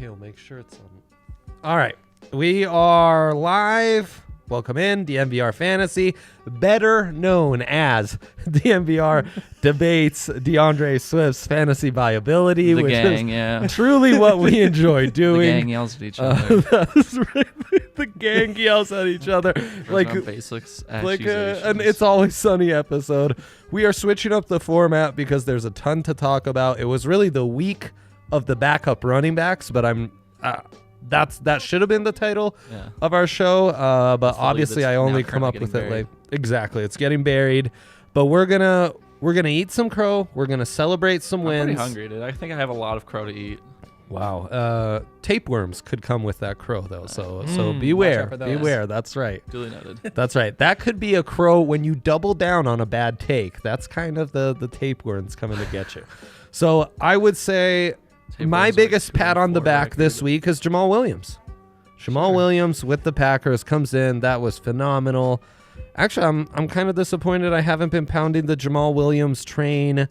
he'll make sure it's on. All right. We are live. Welcome in, DNVR Fantasy, better known as DNVR Debates DeAndre Swift's Fantasy Viability, The which gang, is yeah. truly what we enjoy doing. The gang yells at each other. That's right. The gang yells at each other. Basics Like an It's Always Sunny episode. We are switching up the format because there's a ton to talk about. It was really the week of the backup running backs, but that should have been the title of our show, but obviously I only come up with it late. Exactly, it's getting buried, but we're gonna eat some crow. We're gonna celebrate some wins. I'm pretty hungry, dude. I think I have a lot of crow to eat. Wow, tapeworms could come with that crow though, so beware. That's right. Duly noted. That's right. That could be a crow when you double down on a bad take. That's kind of the tapeworms coming to get you. So I would say. My biggest pat on the back this week is Jamal Williams. Jamal Williams with the Packers comes in. That was phenomenal. Actually, I'm kind of disappointed I haven't been pounding the Jamal Williams train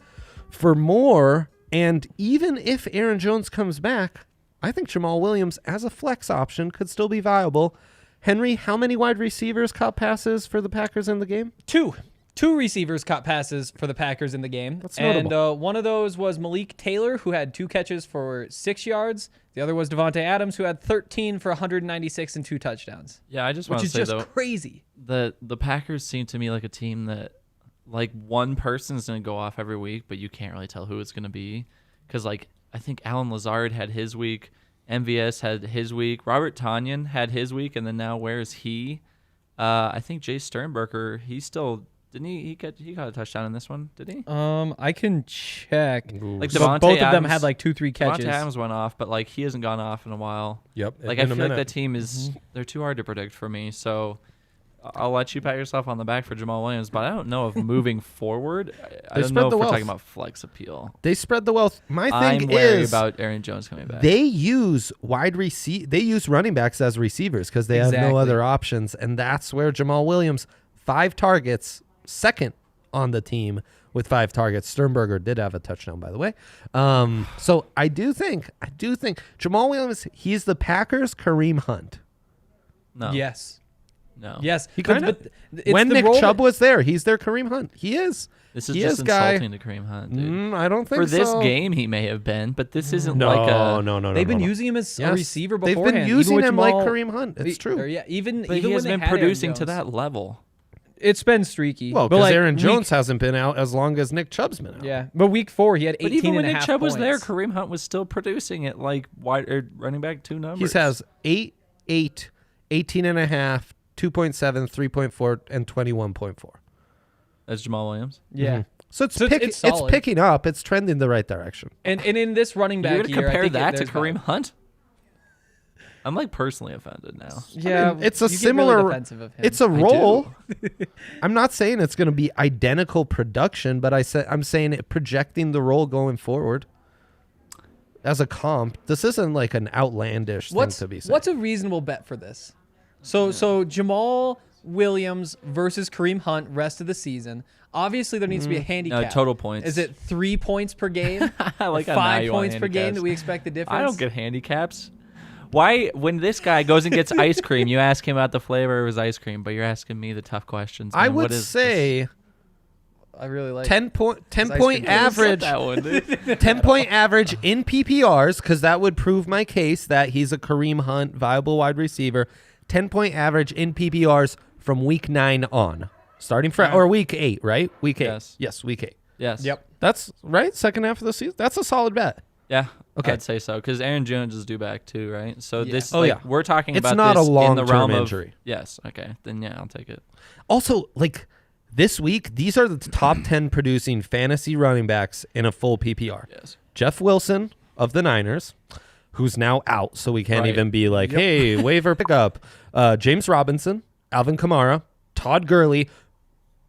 for more. And even if Aaron Jones comes back, I think Jamal Williams as a flex option could still be viable. Henry, how many wide receivers caught passes for the Packers in the game? Two receivers caught passes for the Packers in the game. That's notable. And one of those was Malik Taylor, who had 2 catches for 6 yards. The other was Devontae Adams, who had 13 for 196 and 2 touchdowns. Yeah, I just want to say, though, crazy. The Packers seem to me like a team that, like, one person's going to go off every week, but you can't really tell who it's going to be. Because, like, I think Alan Lazard had his week. MVS had his week. Robert Tonyan had his week, and then now where is he? I think Jay Sternberger, he's still... Didn't he got a touchdown in this one? Did he? I can check. Like both of them had like 2-3 catches. Devontae Adams went off, but like he hasn't gone off in a while. Yep. Like I feel like that team is they're too hard to predict for me. So I'll let you pat yourself on the back for Jamal Williams, but I don't know if moving forward. I don't know if we're talking about flex appeal. They spread the wealth. My thing I'm wary is about Aaron Jones coming back. They use They use running backs as receivers because they have no other options, and that's where Jamal Williams 5 targets. Second on the team with 5 targets. Sternberger did have a touchdown, by the way. So I do think Jamal Williams, he's the Packers' Kareem Hunt. No. Yes. No. Yes. He kind of. When Nick Chubb was there, he's their Kareem Hunt. He is. This is just insulting to Kareem Hunt, dude. I don't think so. For this so. game, he may have been, but this isn't No. They've been using him as a receiver beforehand. They've been using him like Kareem Hunt. It's true. Even he when has they been producing to that level. It's been streaky. Well, because Aaron Jones hasn't been out as long as Nick Chubb's been out. Yeah, but week 4 he had 18 but even when and a Nick half Chubb points. was there, Kareem Hunt was still producing at like running back 2 numbers. He has 8, 18 and a half, 2.7, 3.4, and 21.4. That's Jamal Williams? Yeah. Mm-hmm. So it's picking up. It's trending the right direction. And in this running back You're going to compare that to Kareem value. Hunt? I'm like personally offended now. Yeah, I mean, it's a similar. Really defensive of him. It's a role. I'm not saying it's going to be identical production, but I'm saying it projecting the role going forward as a comp. This isn't like an outlandish thing to be saying. What's a reasonable bet for this? So Jamal Williams versus Kareem Hunt rest of the season. Obviously, there needs to be a handicap. Total points. Is it 3 points per game? I like 5 points per game that we expect the difference? I don't get handicaps. Why, when this guy goes and gets ice cream, you ask him about the flavor of his ice cream, but you're asking me the tough questions. Man. I would say I really like 10 point average. 10 point average in PPRs, because that would prove my case that he's a Kareem Hunt viable wide receiver. 10 point average in PPRs from week 9 on, starting from or week 8, right? Week 8. Yes, week 8. Yes. Yep. That's right. Second half of the season. That's a solid bet. Yeah. Okay. I'd say so, because Aaron Jones is due back too, right? So this, we're talking it's about not this a in the realm injury. of yes. Okay, then yeah, I'll take it. Also, like this week, these are the top 10 producing fantasy running backs in a full PPR. Yes. Jeff Wilson of the Niners, who's now out, so we can't even be like, hey, waiver pickup. James Robinson, Alvin Kamara, Todd Gurley,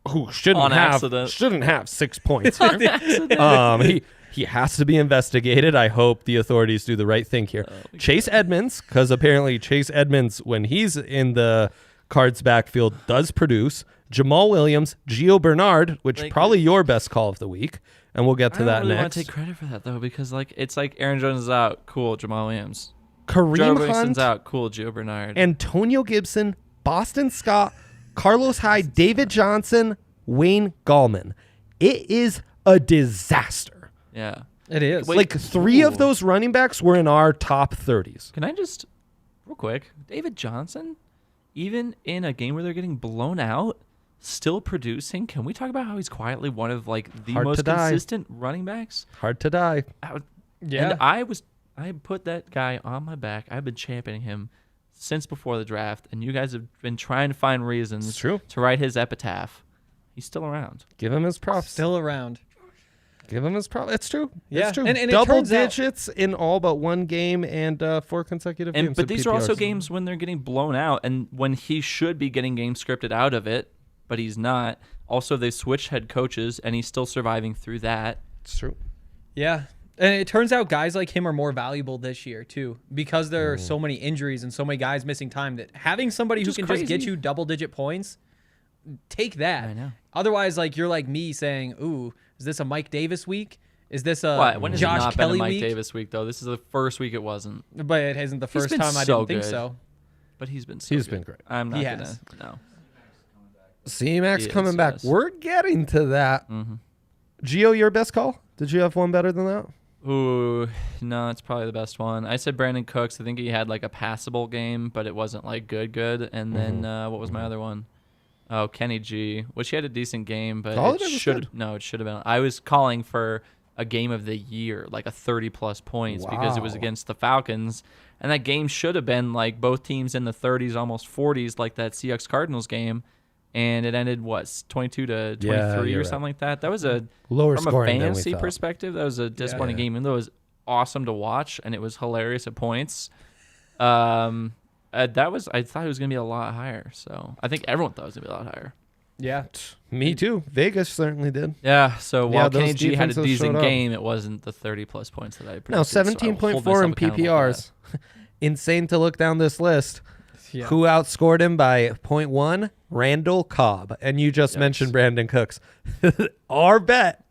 who shouldn't have 6 points here. He has to be investigated. I hope the authorities do the right thing here. Chase Edmonds, because apparently Chase Edmonds, when he's in the Cards backfield, does produce. Jamal Williams, Gio Bernard, which probably your best call of the week, and we'll get to that next. I don't really want next. to take credit for that, though, because it's like Aaron Jones is out. Cool, Jamal Williams. Kareem Joe Hunt, Winston's out. Cool, Gio Bernard. Antonio Gibson, Boston Scott, Carlos Hyde, David Johnson, Wayne Gallman. It is a disaster. Yeah. It is. Wait, Like 3 of those running backs were in our top 30s. Can I just, real quick, David Johnson, even in a game where they're getting blown out, still producing. Can we talk about how he's quietly one of like the Hard to most die. consistent running backs? Hard to die. Yeah. And I put that guy on my back. I've been championing him since before the draft, and you guys have been trying to find reasons It's true. to write his epitaph. He's still around. Give him his props. Still around. Give him his props. It's true. Yeah. It's true. And it Double turns out- digits in all but one game and 4 consecutive games. But of these are also PPRs. games when they're getting blown out, and when he should be getting games scripted out of it, but he's not. Also, they switched head coaches, and he's still surviving through that. It's true. Yeah. And it turns out guys like him are more valuable this year, too, because there are so many injuries and so many guys missing time that having somebody who Just can just get crazy. you double-digit points, take that. I know. Otherwise, like, you're like me saying, ooh, is this a Mike Davis week? Is this a What? When has Josh it not Kelly been a Mike week? Davis week, though? This is the first week it wasn't. But it isn't the He's first been time I so didn't think good. so. But he's been so He's good. been great. I'm not He going has. to. No. C-Max He is, coming back. yes. We're getting to that. Mm-hmm. Gio, your best call? Did you have one better than that? Ooh, no, it's probably the best one. I said Brandon Cooks. I think he had like a passable game, but it wasn't like good. And then what was my other one? Oh, Kenny G, which he had a decent game, but All it of it was should good. no, it should have been. I was calling for a game of the year, like a 30+ points, because it was Wow. against the Falcons, and that game should have been like both teams in the 30s, almost 40s, like that Seahawks Cardinals game. And it ended 22 to 23 you're or right. something like that. That was a Lower from a scoring than we fantasy thought. perspective. That was a disappointing Yeah. game, even though it was awesome to watch and it was hilarious at points. I thought it was gonna be a lot higher. So I think everyone thought it was gonna be a lot higher. Yeah. Me too. Vegas certainly did. Yeah. So Yeah, while those Kenny G had a defenses decent showed up. game, it wasn't the 30+ points that I predicted. No, so I will hold 17.4 in myself accountable for PPRs. Insane to look down this list. Yeah. Who outscored him by 0.1? Randall Cobb. And you just mentioned Brandon Cooks. Our bet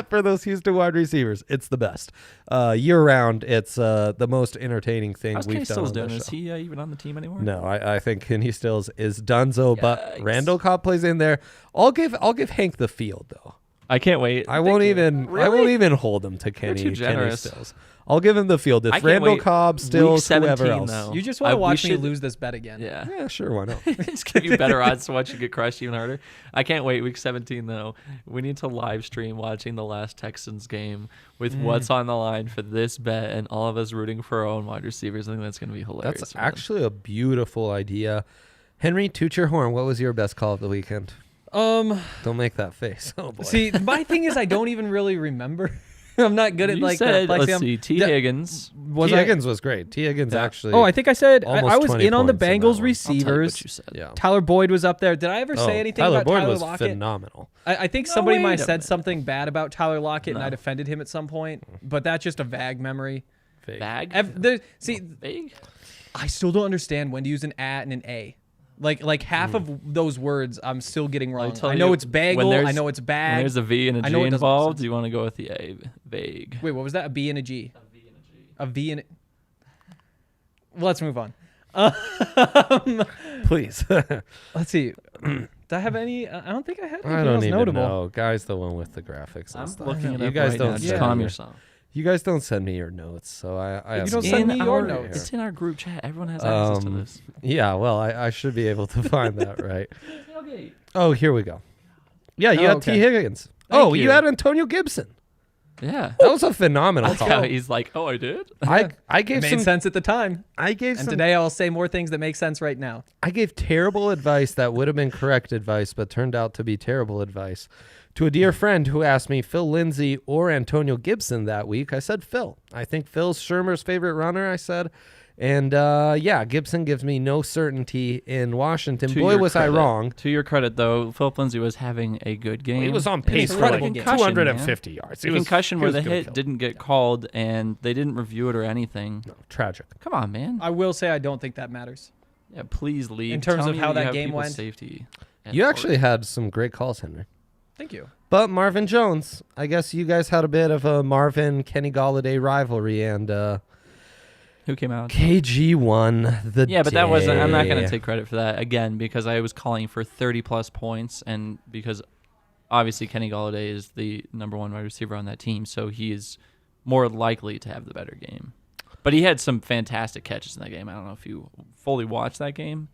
for those Houston wide receivers. It's the best. Year round, it's the most entertaining thing How's we've Kenny done Stills on doing? this Is show. he even on the team anymore? No, I think Kenny Stills is donezo, but Yikes. Randall Cobb plays in there. I'll give Hank the field though. I can't wait. I won't even Really? hold him to Kenny. too generous. Kenny Stills. I'll give him the field. I If can't Randall wait. Cobb, Week Stills, whoever 17 else. You though. just want to we watch me should- lose this bet again. Yeah. Yeah, sure, why not? Just give you better odds to watch you get crushed even harder. I can't wait. Week 17 though. We need to live stream watching the last Texans game with what's on the line for this bet and all of us rooting for our own wide receivers. I think that's going to be hilarious. That's actually a beautiful idea. Henry, toot your horn. What was your best call of the weekend? Don't make that face. Oh boy. See, my thing is I don't even really remember. I'm not good at You like said, flexing. let's see, T. Yeah. Higgins. Was T. I? Higgins was great. T. Higgins actually. Oh, I think I said I almost was 20 in on the points in that Bengals one. I'll tell you receivers. what you said. yeah. Tyler Boyd was up there. Did I ever Oh, say anything Tyler about Boyd Tyler was Lockett? phenomenal. I think No, somebody wait might a have said minute. something bad about Tyler Lockett, and No. I defended him at some point, but that's just a vague memory. Fake. Bag? See, Big? I still don't understand when to use an at and an a. Like half of those words, I'm still getting wrong. tell I know you, it's when bagel. there's- I know it's When bag. there's a V and a I G know it doesn't make involved, sense. you want to go with the A. Vague. Wait, what was that? A B and a G. A V and a. Let's move on. Please. Let's see. Did I have any? I don't think I had anything I don't else even notable. know. Guy's the one with the graphics and I'm stuff. looking it You up guys right don't now. Just send calm me- yourself. You guys don't send me your notes, so I have You don't some- send me your our, notes. It's in our group chat. Everyone has access to this. Yeah, well, I should be able to find that, right? Oh, here we go. Yeah, you Oh, had okay. T. Higgins. Thank you you. had Antonio Gibson. Yeah. That was a phenomenal That's how call. he's like, oh, I did? I gave Made some sense at the time, I gave and some today I'll say more things that make sense right now. I gave terrible advice that would have been correct advice, but turned out to be terrible advice. To a dear friend who asked me Phil Lindsay or Antonio Gibson that week, I said Phil. I think Phil's Shermer's favorite runner, I said. And yeah, Gibson gives me no certainty in Washington. To Boy, your was I credit- wrong. To your credit, though, Philip Lindsay was having a good game. He was on And pace it's for a like concussion, 250 yards. The He was- concussion he where was the gonna hit kill. didn't get called and they didn't review it or anything. No, tragic. Come on, man. I will say I don't think that matters. Yeah, please leave. In terms Tell of me how that you that have game people's went. Safety. at You heart. actually had some great calls, Henry. Thank you. But Marvin Jones, I guess you guys had a bit of a Marvin Kenny Galladay rivalry, and Who came out? KG won the Yeah, but that wasn't. I'm not going day. to take credit for that again because I was calling for 30+ points, and because obviously Kenny Golladay is the number one wide receiver on that team, so he is more likely to have the better game. But he had some fantastic catches in that game. I don't know if you fully watched that game,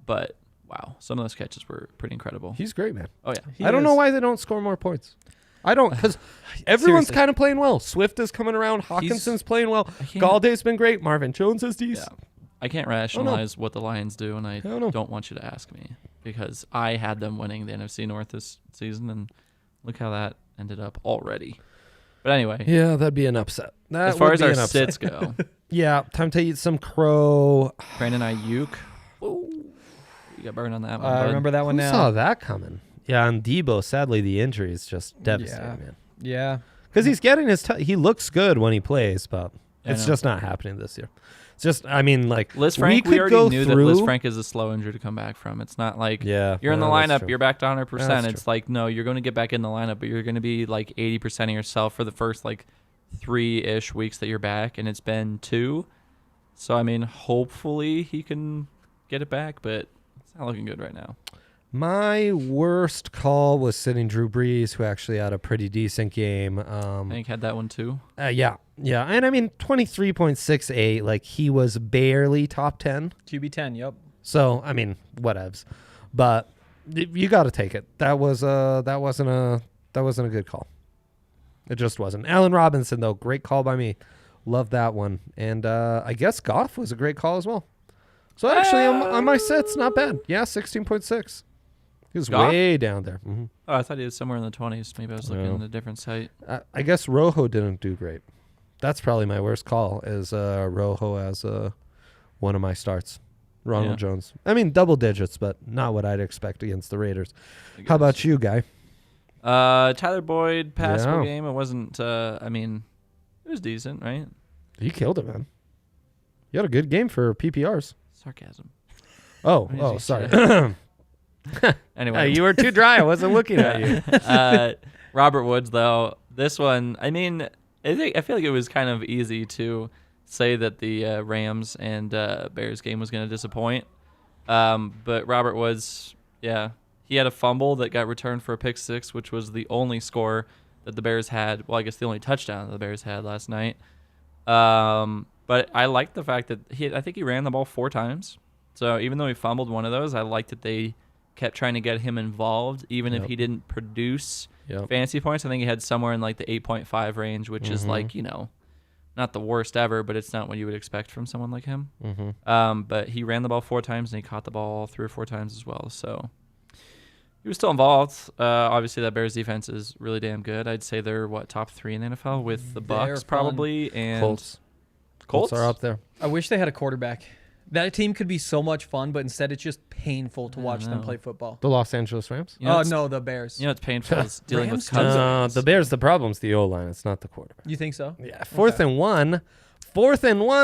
but wow, some of those catches were pretty incredible. He's great, man. Oh yeah, I don't know why they don't score more points. I don't, because everyone's kind of playing well. Swift is coming around. Hawkinson's playing well. Galladay's been great. Marvin Jones is decent. Yeah. I can't rationalize what the Lions do, and I don't want you to ask me because I had them winning the NFC North this season, and look how that ended up already. But anyway. Yeah, that'd be an upset. As far as our sits go. Yeah, time to eat some crow. Brandon Ayuk. You got burned on that one. I remember that one Who now. saw that coming? Yeah, on Debo, sadly, the injury is just devastating, man. Yeah. Because he's getting he looks good when he plays, but it's just not happening this year. It's just, I mean, like, Liz Frank, we already knew that Liz Frank is a slow injury to come back from. It's not like you're in the lineup, you're back to 100%. It's like, no, you're going to get back in the lineup, but you're going to be like 80% of yourself for the first like 3-ish weeks that you're back, and it's been 2. So, I mean, hopefully he can get it back, but it's not looking good right now. My worst call was sitting Drew Brees, who actually had a pretty decent game. I think had that one too. Yeah. And I mean, 23.68, like he was barely top 10. QB 10, yep. So, I mean, whatevs. But you got to take it. That wasn't a good call. It just wasn't. Allen Robinson, though, great call by me. Love that one. And I guess Goff was a great call as well. So actually, on my sets, not bad. Yeah, 16.6. He was Goff? way down there. Mm-hmm. Oh, I thought he was somewhere in the 20s. Maybe I was looking at a different site. I guess Rojo didn't do great. That's probably my worst call, is Rojo as one of my starts. Ronald Jones. I mean, double digits, but not what I'd expect against the Raiders. How about you, Guy? Tyler Boyd, passable game. It wasn't, I mean, it was decent, right? You killed it, man. You had a good game for PPRs. Sarcasm. Oh, sorry. Anyway. You were too dry. I wasn't looking at you. Robert Woods, though, this one, I mean, I feel like it was kind of easy to say that the Rams and Bears game was going to disappoint. But Robert Woods, he had a fumble that got returned for a pick 6, which was the only score that the Bears had. Well, I guess the only touchdown that the Bears had last night. But I liked the fact that I think he ran the ball 4 times. So even though he fumbled one of those, I liked that they kept trying to get him involved, even if he didn't produce fantasy points. I think he had somewhere in like the 8.5 range, which is like, not the worst ever, but it's not what you would expect from someone like him. But he ran the ball 4 times, and he caught the ball 3 or 4 times as well. So he was still involved. Obviously, that Bears defense is really damn good. I'd say they're, top 3 in the NFL with the Bucs probably. And Colts are up there. I wish they had a quarterback. That team could be so much fun, but instead it's just painful to watch them play football. The Los Angeles Rams? No, the Bears. It's painful is dealing with Cousins. The Bears, the problem's the O-line. It's not the quarterback. You think so? Yeah. Fourth and one,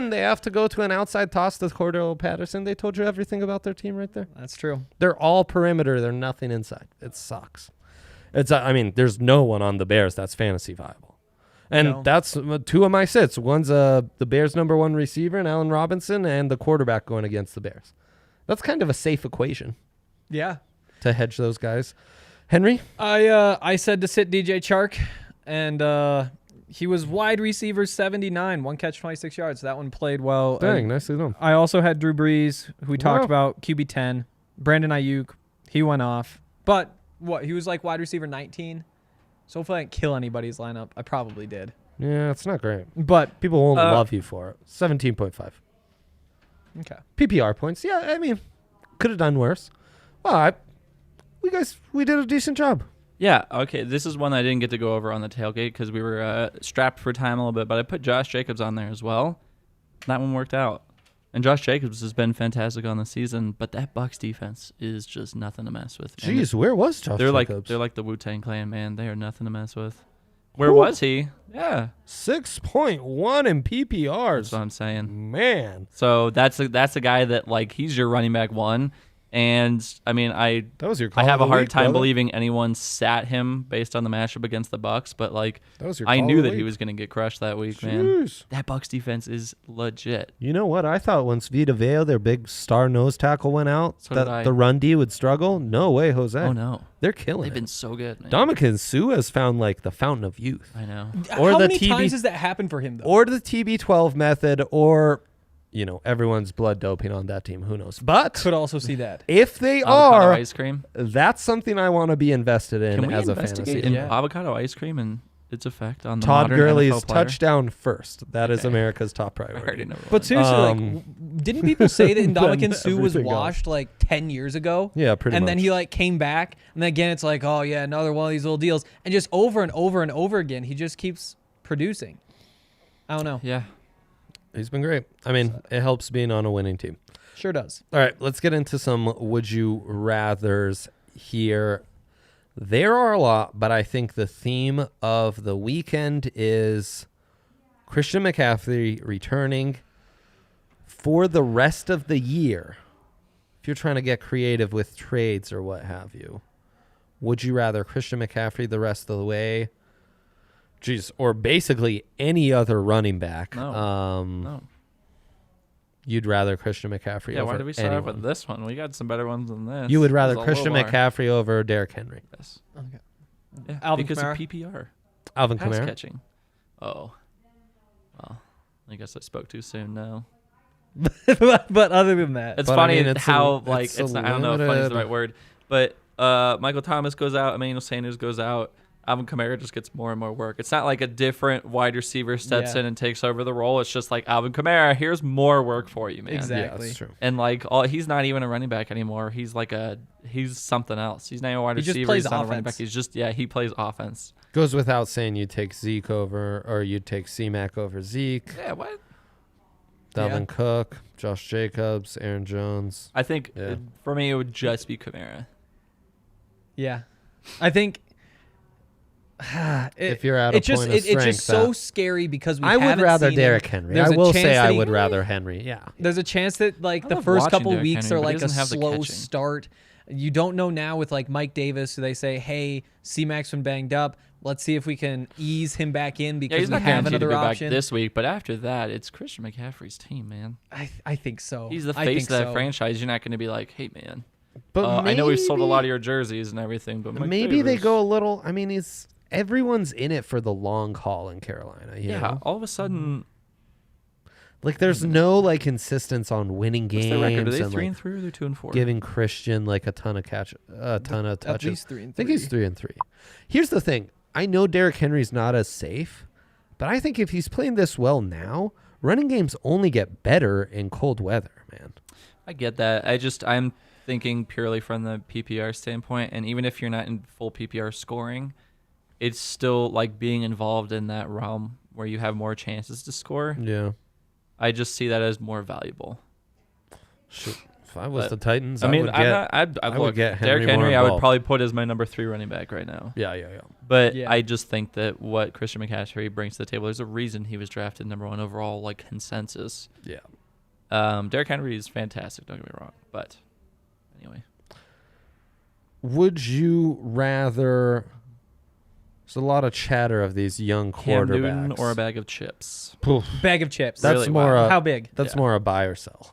they have to go to an outside toss to Cordell Patterson. They told you everything about their team right there. That's true. They're all perimeter. They're nothing inside. It sucks. There's no one on the Bears that's fantasy viable. And that's 2 of my sits. One's the Bears' number 1 receiver, and Allen Robinson, and the quarterback going against the Bears. That's kind of a safe equation. Yeah. To hedge those guys. Henry? I said to sit DJ Chark, and he was wide receiver 79, 1 catch, 26 yards. That one played well. Dang, nicely done. I also had Drew Brees, who we talked about, QB 10. Brandon Ayuk, he went off. But he was like wide receiver 19. So hopefully I didn't kill anybody's lineup. I probably did. Yeah, it's not great. But people won't love you for it. 17.5. Okay. PPR points. Yeah, I mean, could have done worse. Well, we did a decent job. Yeah, okay. This is one I didn't get to go over on the tailgate because we were strapped for time a little bit, but I put Josh Jacobs on there as well. That one worked out. And Josh Jacobs has been fantastic on the season, but that Bucs defense is just nothing to mess with. Jeez, where was Josh Jacobs? They're like the Wu-Tang Clan, man. They are nothing to mess with. Where was he? Yeah. 6.1 in PPRs. That's what I'm saying. Man. So that's a guy that, like, he's your running back 1, And I mean, That was your call I have of a the hard week, time brother. believing anyone sat him based on the matchup against the Bucks, but like That was your I call knew of the that he week. was going to get crushed that week, man. Jeez. That Bucks defense is legit. You know what? I thought once Vita Vea, their big star nose tackle, went out, So did I. that the run D would struggle. No way, Jose. Oh no, They're killing they've it. been so good, man. Dominican Sue has found like the fountain of youth. I know. Or How the many TB times does that happen for him, though? Or the TB12 method, or, everyone's blood doping on that team. Who knows? But Could also see that. if they Avocado are, ice cream. that's something I want to be invested in Can we as a investigate fantasy. in Yeah. avocado ice cream and its effect on the Todd modern Gurley's NFL player? touchdown first. That is Okay. America's top I already priority. know. But seriously, Um, didn't people say that Ndamukong then Suh was everything else. washed like 10 years ago? Yeah, pretty and much. then he like came back, and then again it's like, oh yeah, another one of these little deals, and just over and over and over again, he just keeps producing. I don't know. Yeah. He's been great. I mean, it helps being on a winning team. Sure does. All right, let's get into some would you rathers here. There are a lot, but I think the theme of the weekend is Christian McCaffrey returning for the rest of the year. If you're trying to get creative with trades or what have you, would you rather Christian McCaffrey the rest of the way? Jeez, or basically any other running back. No. No. You'd rather Christian McCaffrey Yeah. over Why did we start off anyone. with this one? We got some better ones than this. You would rather This is a Christian low bar. McCaffrey over Derrick Henry. Yes. Okay. Yeah. Alvin because Kamara? of PPR. Alvin Pass Kamara. catching. Oh. Well, I guess I spoke too soon now. But other than that, It's But, I funny mean, it's how a- like it's it's a not, I don't know if funny is limited- the right word, but Michael Thomas goes out, Emmanuel Sanders goes out, Alvin Kamara just gets more and more work. It's not like a different wide receiver steps Yeah. in and takes over the role. It's just like Alvin Kamara, here's more work for you, man. Exactly. Yeah, that's true. And like he's not even a running back anymore. He's like he's something else. He's not even a wide He just receiver. plays He's not a running back. offense. He's just he plays offense. Goes without saying you'd take Zeke over, or you'd take C-Mac over Zeke, Yeah, what? Dalvin Cook, Josh Jacobs, Aaron Jones. I think Yeah. for me it would just be Kamara. yeah, I think If you're at a it's just point of it's just strength, so that- scary because we I would haven't rather seen him. Derrick Henry. There's I a will chance say that I he- would rather Henry. Yeah. There's a chance that like I the love first watching couple Derrick weeks Henry, are but he like a doesn't have the slow catching. start. You don't know now with like Mike Davis, who they say, hey, C-Mac's been banged up. Let's see if we can ease him back in Yeah, because he's we not have guaranteed to another go option. back this week, but after that, it's Christian McCaffrey's team, man. I think so. He's the I face think of that so. franchise. You're not going to be like, hey, man. But I know we've sold a lot of maybe- your jerseys and everything, but Mike Maybe they Davis- go a little. I mean, everyone's in it for the long haul in Carolina. You Yeah, know? all of a sudden, Like there's no like insistence on winning what's games their record? Are they and 3 like, and 3 or are they 2 and 4? giving Christian like a ton of touches. At least 3 and 3. I think he's 3 and 3. Here's the thing. I know Derrick Henry's not as safe, but I think if he's playing this well now, running games only get better in cold weather, man. I get that. I'm thinking purely from the PPR standpoint, and even if you're not in full PPR scoring, it's still like being involved in that realm where you have more chances to score. Yeah. I just see that as more valuable. Shoot. If I was But, the Titans, I mean, would I'm get, not. I'd I would look, get Derrick Henry more Henry. I would involved. probably put as my number 3 running back right now. Yeah. But Yeah. I just think that what Christian McCaffrey brings to the table, there's a reason he was drafted number 1 overall, like consensus. Yeah. Derrick Henry is fantastic. Don't get me wrong, but anyway, Would you rather? There's a lot of chatter of these young Cam quarterbacks. Newton or a bag of chips. Poof. Bag of chips. That's Really? more. Wow. How big? That's Yeah. more a buy or sell.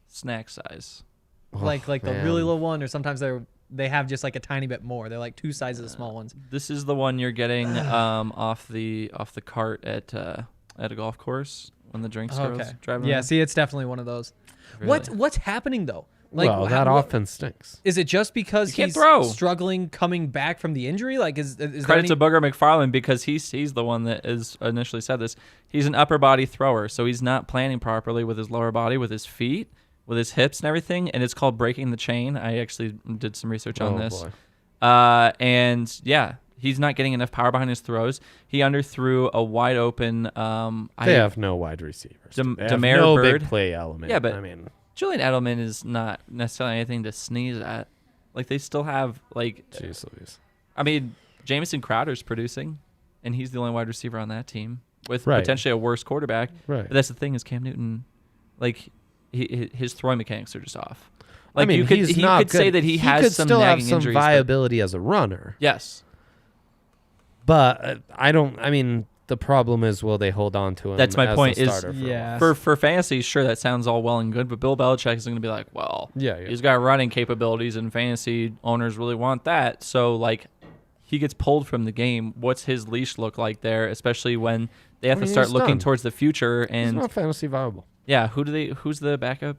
Snack size. Like the man. really little one, or sometimes they have just like a tiny bit more. They're like 2 sizes of small ones. This is the one you're getting off the cart at a golf course when the drinks goes driving. Yeah. around. See, it's definitely one of those. Really. What's happening though? Well, that what- offense stinks. Is it just because You can't he's throw. struggling coming back from the injury? Like, is there Credit any? to Booger McFarland because he's the one that is initially said this. He's an upper body thrower, so he's not planning properly with his lower body, with his feet, with his hips and everything, and it's called breaking the chain. I actually did some research on this. Boy. And yeah, he's not getting enough power behind his throws. He underthrew a wide open. They have no wide receivers. They have Demare no Bird. big play element. Yeah, but- I mean, Julian Edelman is not necessarily anything to sneeze at. Like they still have like, jeez Louise. I mean, Jamison Crowder's producing, and he's the only wide receiver on that team with Right. potentially a worse quarterback. Right. But that's the thing is Cam Newton, like his throwing mechanics are just off. Like I mean, you could he's he not could say good. that he He has could some still have nagging some injuries, but- viability as a runner. Yes. But I don't. I mean, the problem is, will they hold on to him? That's my as point, the is- starter for a Yeah. while? For fantasy, sure, that sounds all well and good, but Bill Belichick is going to be like, well, Yeah. he's got running capabilities, and fantasy owners really want that. So, like, he gets pulled from the game. What's his leash look like there, especially when they have I to mean, start he's looking done. towards the future? He's And not fantasy viable. yeah, who's the backup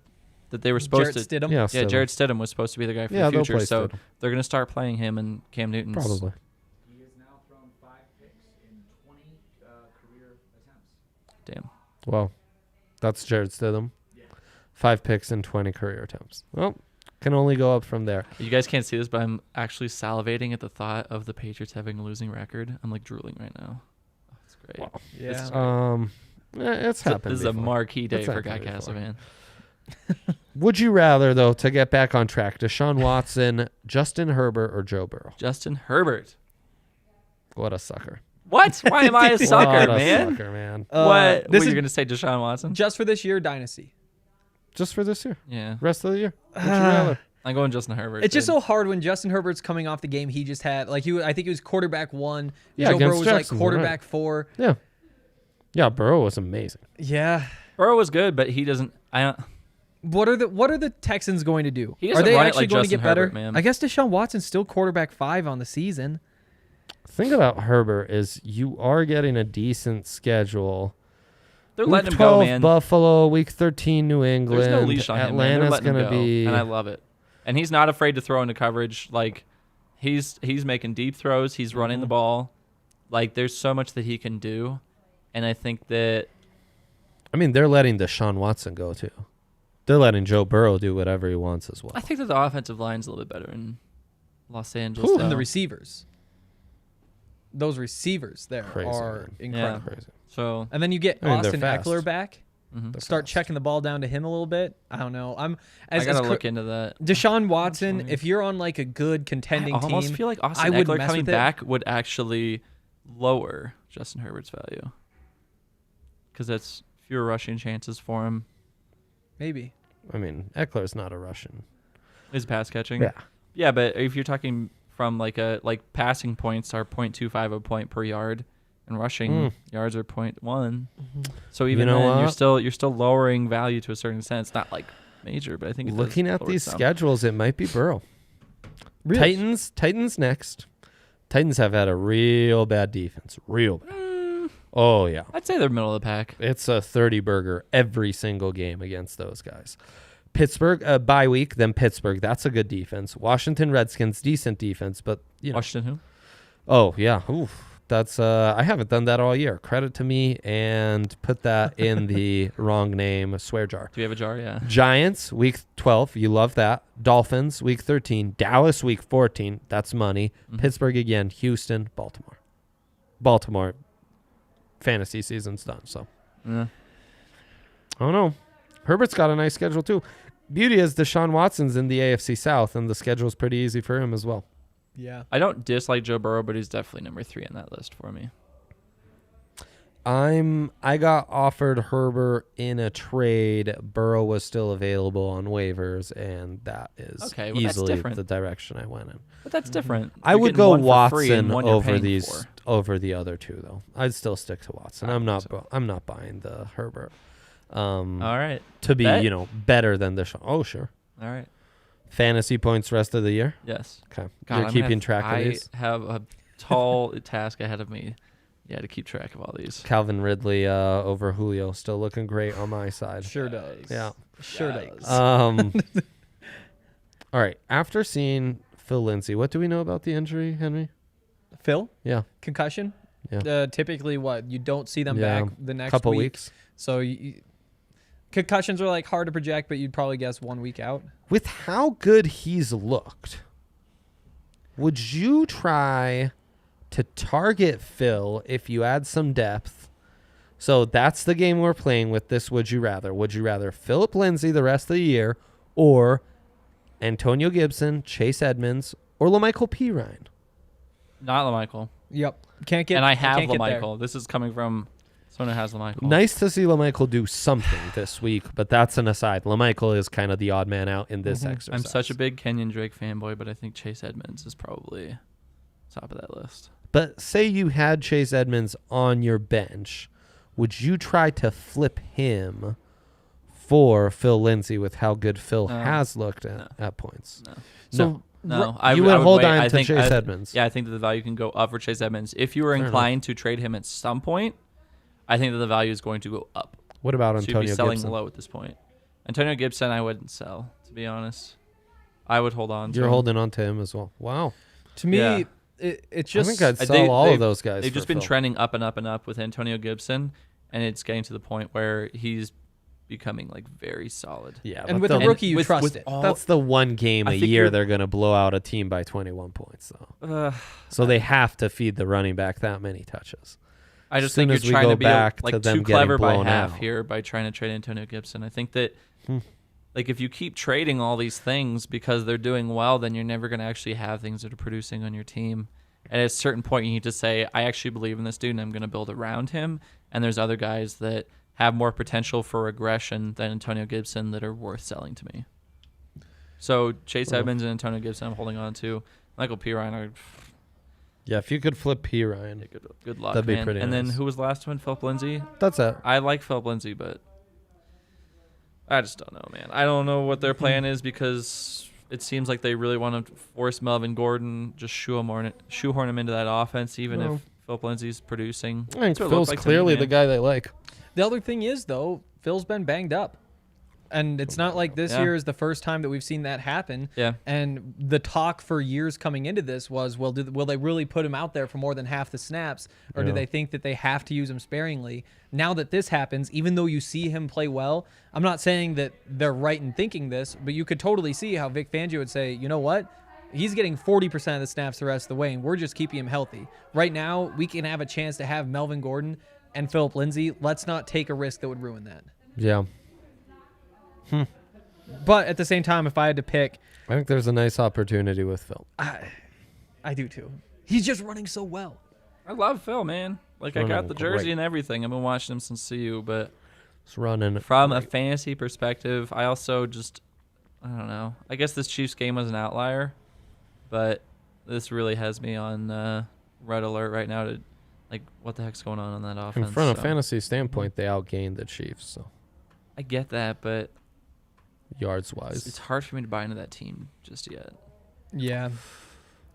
that they were supposed Jarrett to? Stidham. Yeah, Yeah, Jared Stidham was supposed to be the guy for Yeah, the they'll future. play So Stidham. they're going to start playing him and Cam Newton's. Probably. He has now thrown 5 picks in 20 career attempts. Damn. Well, that's Jared Stidham. 5 picks and 20 career attempts. Well, can only go up from there. You guys can't see this, but I'm actually salivating at the thought of the Patriots having a losing record. I'm like drooling right now. Oh, it's great. Wow. Yeah. It's happened. This is a before. marquee day It's for happened Guy before. Cassavant. Would you rather, though, to get back on track, Deshaun Watson, Justin Herbert, or Joe Burrow? Justin Herbert. What a sucker! What? Why am I a sucker, What a man? sucker, man! What? This You're is going to say Deshaun Watson? just for this year, dynasty. Just for this year, Yeah. rest of the year. Would you rather? I'm going Justin Herbert. It's just dude. so hard when Justin Herbert's coming off the game he just had. Like I think he was quarterback 1. Yeah, Joe Burrow against was like Jacksonville, quarterback 4. Yeah, yeah. Burrow was amazing. Yeah. Burrow was good, but he doesn't. I don't. What are the Texans going to do? He Are doesn't they run it actually like going Justin to get better? Herbert, man. I guess Deshaun Watson's still quarterback 5 on the season. Thing about Herbert is you are getting a decent schedule. They're Week letting him 12, go, man. Buffalo. Week 13, New England. There's no leash on him, man. They're Atlanta's letting him gonna go, be. and I love it. And he's not afraid to throw into coverage. Like he's making deep throws. He's running the ball. Like there's so much that he can do, and I think that I mean, they're letting Deshaun Watson go too. They're letting Joe Burrow do whatever he wants as well. I think that the offensive line's a little bit better in Los Angeles. Whew. though. And the receivers. Those receivers there Crazy, are man. incredible. Crazy. So And then you get I mean, they're Austin fast. Eckler back. mhm. They're Start fast. checking the ball down to him a little bit. I don't know. I gotta look into that. Deshaun Watson, funny. if you're on like a good contending I almost team, feel like I Austin wouldn't Eckler mess coming with it. back would actually lower Justin Herbert's value because that's fewer rushing chances for him. maybe. I mean, Eckler's not a Russian. His pass catching. Yeah. Yeah, but if you're talking from like passing points are 0.25 a point per yard, and rushing yards are 0.1. So even know then, what? you're still lowering value to a certain extent. It's not like major, but I think it does Looking at lower these some. schedules, it might be Burrow. Really? Titans next. Titans have had a real bad defense. Real bad. Oh, yeah. I'd say they're middle of the pack. It's a 30 burger every single game against those guys. Pittsburgh, bye week, then Pittsburgh. That's a good defense. Washington Redskins, decent defense, but, you know. Washington who? Oh, yeah. Oof. That's I haven't done that all year. Credit to me, and put that in the wrong name swear jar. Do we have a jar? Yeah. Giants, week 12. You love that. Dolphins, week 13. Dallas, week 14. That's money. Pittsburgh again. Houston, Baltimore. Baltimore. Fantasy season's done. So, Yeah. I don't know. Herbert's got a nice schedule, too. Beauty is Deshaun Watson's in the AFC South, and the schedule's pretty easy for him as well. Yeah. I don't dislike Joe Burrow, but he's definitely number 3 on that list for me. I got offered Herbert in a trade. Burrow was still available on waivers, and that is Okay, well, that's easily different. the direction I went in. But that's different. I You're would getting go one for free and Watson one you're over paying these for. over the other two, though. I'd still stick to Watson. I I'm think not. I'm not buying the Herbert. All right. To be Bet? better than the. Oh sure. All right. Fantasy points rest of the year. Yes. Okay. God, You're I'm keeping gonna track of these. I have a tall task ahead of me. Yeah, to keep track of all these. Calvin Ridley over Julio, still looking great on my side. Sure does. Yeah. Sure Yikes. does. All right. After seeing Phil Lindsay, what do we know about the injury, Henry? Phil, Yeah. concussion. Yeah. Typically, what you don't see them Yeah, back the next Couple week. weeks. So concussions are like hard to project, but you'd probably guess 1 week out. With how good he's looked, would you try to target Phil if you add some depth? So that's the game we're playing with this Would You Rather. Would you rather Philip Lindsay the rest of the year, or Antonio Gibson, Chase Edmonds, or LaMichael Pirine? Not LaMichael. Yep. Can't get. And I have can't get there. LaMichael. This is coming from Someone who has LaMichael. Nice to see LaMichael do something this week, but that's an aside. LaMichael is kind of the odd man out in this exercise. I'm such a big Kenyon Drake fanboy, but I think Chase Edmonds is probably top of that list. But say you had Chase Edmonds on your bench, would you try to flip him for Phil Lindsay with how good Phil has looked at points? No. So No, you would hold wait. on I to think Chase Edmonds. Yeah, I think that the value can go up for Chase Edmonds. If you were Fair inclined to trade him at some point, I think that the value is going to go up. What about So you'd Antonio be selling Gibson? low at this point. Antonio Gibson, I wouldn't sell, to be honest. I would hold on to You're him. holding on to him as well. Wow. To me, Yeah. it's just. I think I'd sell They- all they- of those guys. They've for just been Phil. trending up and up and up with Antonio Gibson, and it's getting to the point where he's becoming like very solid. Yeah, and but with a the- rookie, you with- trust with it. all- that's the one game I a think year you're- they're going to blow out a team by 21 points, though. So they have to feed the running back that many touches. I As just soon think as you're we trying go to be back to like them too getting clever by blown half out. here by trying to trade Antonio Gibson. I think that like if you keep trading all these things because they're doing well, then you're never going to actually have things that are producing on your team. And at a certain point, you need to say, I actually believe in this dude, and I'm going to build around him. And there's other guys that have more potential for regression than Antonio Gibson that are worth selling to me. So Chase Edmonds and Antonio Gibson, I'm holding on to. Michael Pirine are Yeah, if you could flip P. Ryan, good luck, that'd be man. pretty And then nice. who was the last one? Philip Lindsay. That's it. I like Philip Lindsay, but I just don't know, man. I don't know what their plan is because it seems like they really want to force Melvin Gordon, just shoehorn him into that offense, even if Philip Lindsay's producing. I think That's what it Phil's looks like to me, clearly man. the guy they like. The other thing is, though, Phil's been banged up. And it's not like this Yeah. year is the first time that we've seen that happen. Yeah. And the talk for years coming into this was, well, will they really put him out there for more than half the snaps? Or do Yeah. they think that they have to use him sparingly? Now that this happens, even though you see him play well, I'm not saying that they're right in thinking this, but you could totally see how Vic Fangio would say, you know what? He's getting 40% of the snaps the rest of the way, and we're just keeping him healthy. Right now, we can have a chance to have Melvin Gordon and Philip Lindsay. Let's not take a risk that would ruin that. Yeah. But at the same time, if I had to pick, I think there's a nice opportunity with Phil. I do too. He's just running so well. I love Phil, man. Like, I Running got the jersey great. and everything. I've been watching him since CU, but It's running. from a fantasy perspective, I also just, I don't know. I guess this Chiefs game was an outlier, but this really has me on red alert right now to, like, what the heck's going on that offense. From a So, fantasy standpoint, they outgained the Chiefs, so I get that, but yards it's wise. hard for me to buy into that team just yet. Yeah.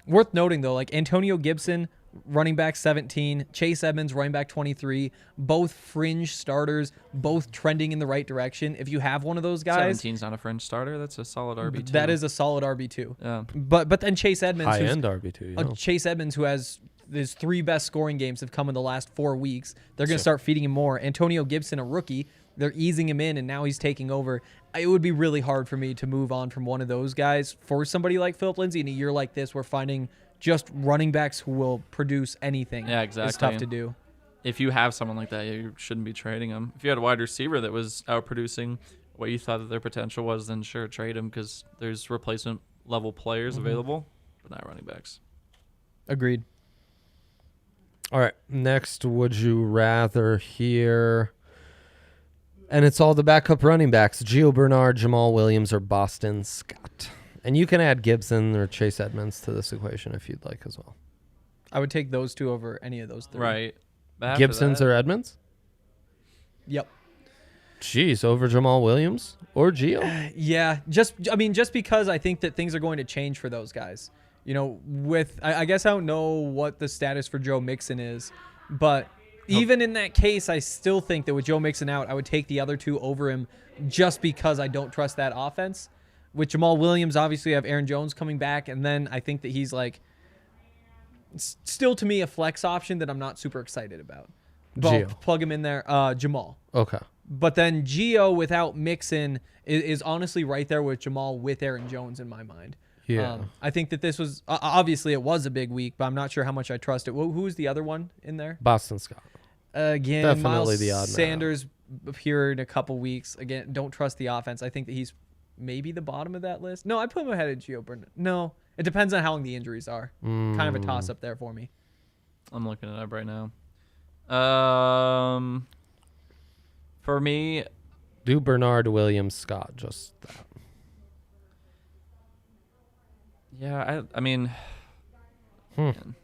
Worth noting, though, like Antonio Gibson, running back 17, Chase Edmonds, running back 23, both fringe starters, both trending in the right direction. If you have one of those guys, 17's not a fringe starter. That's a solid RB2. that is a solid RB2. Yeah. But then Chase Edmonds, High who's- end RB2. You know. Chase Edmonds, who has his 3 best scoring games have come in the last 4 weeks. They're going to start feeding him more. Antonio Gibson, a rookie, they're easing him in, and now he's taking over. It would be really hard for me to move on from one of those guys for somebody like Philip Lindsay. In a year like this, we're finding just running backs who will produce anything. Yeah, It's exactly. tough to do. If you have someone like that, you shouldn't be trading them. If you had a wide receiver that was outproducing what you thought that their potential was, then sure, trade him because there's replacement level players available, but not running backs. Agreed. All right. Next, would you rather hear? And it's all the backup running backs: Gio Bernard, Jamal Williams, or Boston Scott. And you can add Gibson or Chase Edmonds to this equation if you'd like as well. I would take those two over any of those 3. Right. But after Gibson's that, or Edmonds? Yep. Jeez, over Jamal Williams or Gio? Yeah, just because I think that things are going to change for those guys. You know, I guess I don't know what the status for Joe Mixon is, but even in that case, I still think that with Joe Mixon out, I would take the other 2 over him just because I don't trust that offense. With Jamal Williams, obviously, I have Aaron Jones coming back, and then I think that he's like still to me a flex option that I'm not super excited about. But I'll Gio. plug him in there, Jamal. Okay. But then Gio without Mixon is honestly right there with Jamal with Aaron Jones in my mind. Yeah. I think that this was obviously it was a big week, but I'm not sure how much I trust it. Who was the other one in there? Boston Scott. Again, Definitely Miles the odd man Sanders here in a couple weeks. Again, don't trust the offense. I think that he's maybe the bottom of that list. No, I put him ahead of Gio Bernard. No, it depends on how long the injuries are. Kind of a toss up there for me. I'm looking it up right now. For me, Do Bernard, Williams, Scott, just that. yeah, I mean, man.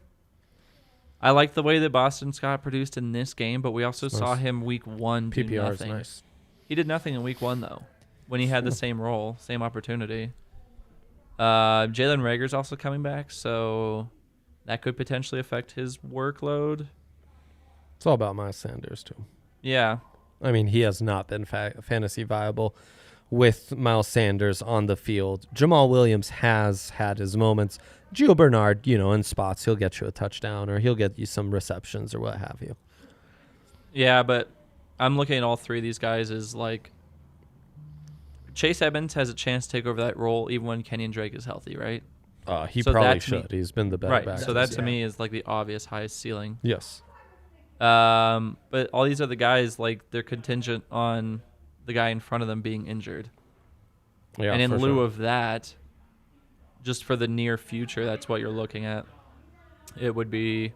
I like the way that Boston Scott produced in this game, but we also It's saw nice. him week 1 do PPR is nothing. nice. He did nothing in week 1 though, when he had the same role, same opportunity. Jalen Reagor's also coming back, so that could potentially affect his workload. It's all about Miles Sanders, too. Yeah. I mean, he has not been fantasy viable with Miles Sanders on the field. Jamal Williams has had his moments. Gio Bernard, in spots, he'll get you a touchdown or he'll get you some receptions or what have you. Yeah, but I'm looking at all three of these guys as like Chase Edmonds has a chance to take over that role even when Kenyon Drake is healthy, right? He So probably that to me- should. He's been the better Right. back. So that to me is like the obvious highest ceiling. Yes. But all these other guys, like they're contingent on the guy in front of them being injured. Yeah, and in for lieu sure. of that, just for the near future, that's what you're looking at. It would be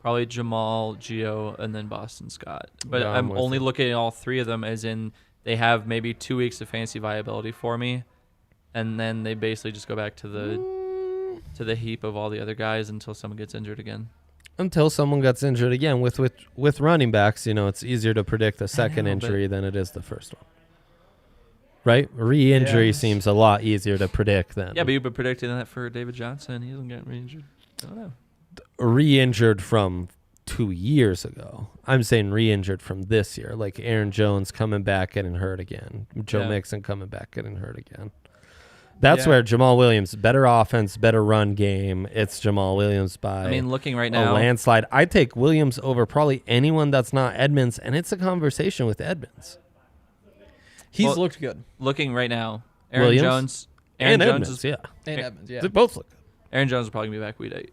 probably Jamal, Gio, and then Boston Scott. But Yeah, I'm I'm with only you. looking at all three of them as in they have maybe 2 weeks of fantasy viability for me, and then they basically just go back to the heap of all the other guys until someone gets injured again. Until someone gets injured again. With running backs, it's easier to predict the second know, but- injury than it is the first one. Right? Re-injury Yeah. seems a lot easier to predict than Yeah, but you've been predicting that for David Johnson. He hasn't gotten injured. I don't know. re-injured from 2 years ago. I'm saying re-injured from this year, like Aaron Jones coming back getting hurt again, Joe Yeah. Mixon coming back getting hurt again. That's Yeah. where Jamal Williams, better offense, better run game. It's Jamal Williams by I mean, looking right a now, landslide. I take Williams over probably anyone that's not Edmonds, and it's a conversation with Edmonds. He's Well, looked good. looking right now, Aaron Williams? Jones, And Jones Edmonds, is yeah. And Edmonds, yeah. They both look good. Aaron Jones is probably gonna be back week 8.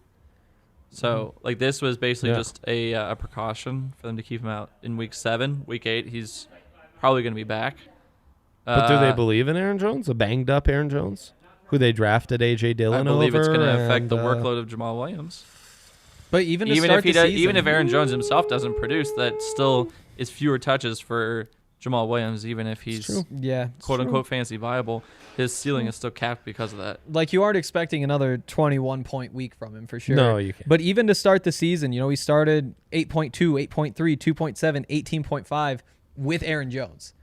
So like this was basically Yeah. just a precaution for them to keep him out in week 7. Week 8, he's probably gonna be back. But do they believe in Aaron Jones? A banged up Aaron Jones? Who they drafted A.J. I Dillon believe over? it's gonna affect and, the workload of Jamal Williams. But even to Even start if he the does, season, even if Aaron Jones himself doesn't produce, that still is fewer touches for Jamal Williams. Even if he's true. yeah, quote unquote fantasy viable, his ceiling is still capped because of that. like you aren't expecting another 21-point week from him for sure. No, you can't. But even to start the season, he started 8.2, 8.3, 2.7, 18.5 with Aaron Jones.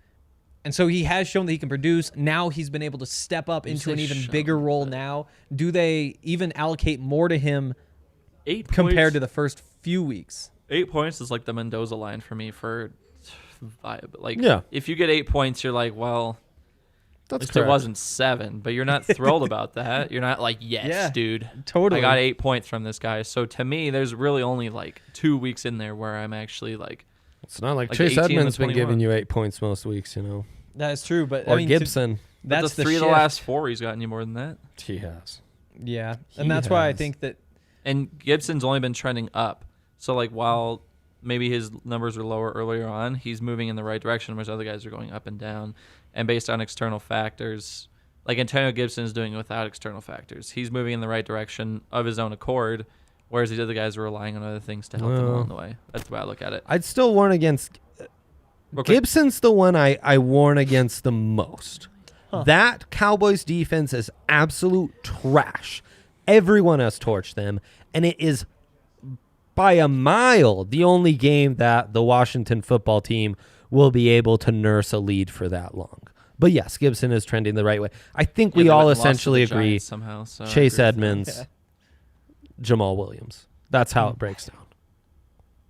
And so he has shown that he can produce. Now he's been able to step up You into say an even shown, bigger role but- now. Do they even allocate more to him 8 compared to the first few weeks? 8 points is like the Mendoza line for me for vibe. Like, Yeah. if you get 8 points, you're like, well, at That's least correct. it wasn't 7, but you're not thrilled about that. You're not like, yes, Yeah, dude, Totally. I got 8 points from this guy. So to me, there's really only like 2 weeks in there where I'm actually like, It's not like Like Chase 18 and Edmonds been 21. giving you 8 points most weeks, That is true, but Or I mean, Gibson. but that's the 3 of the shift. last 4, he's gotten you more than that. He has. Yeah, He and that's why I has. think that And Gibson's only been trending up. So like while maybe his numbers are lower earlier on, he's moving in the right direction, whereas other guys are going up and down. And based on external factors, like Antonio Gibson is doing it without external factors. He's moving in the right direction of his own accord, whereas these other guys are relying on other things to help them Well. along the way. That's the way I look at it. I'd still warn against Real quick, Gibson's the one I warn against the most. Huh. That Cowboys defense is absolute trash. Everyone has torched them, and it is by a mile the only game that the Washington football team will be able to nurse a lead for that long. But yes, Gibson is trending the right way. I think yeah, we they all went and lost to essentially the agree. Giants somehow. So I Chase agree with that. Edmonds, Yeah. Jamal Williams. That's how it breaks down.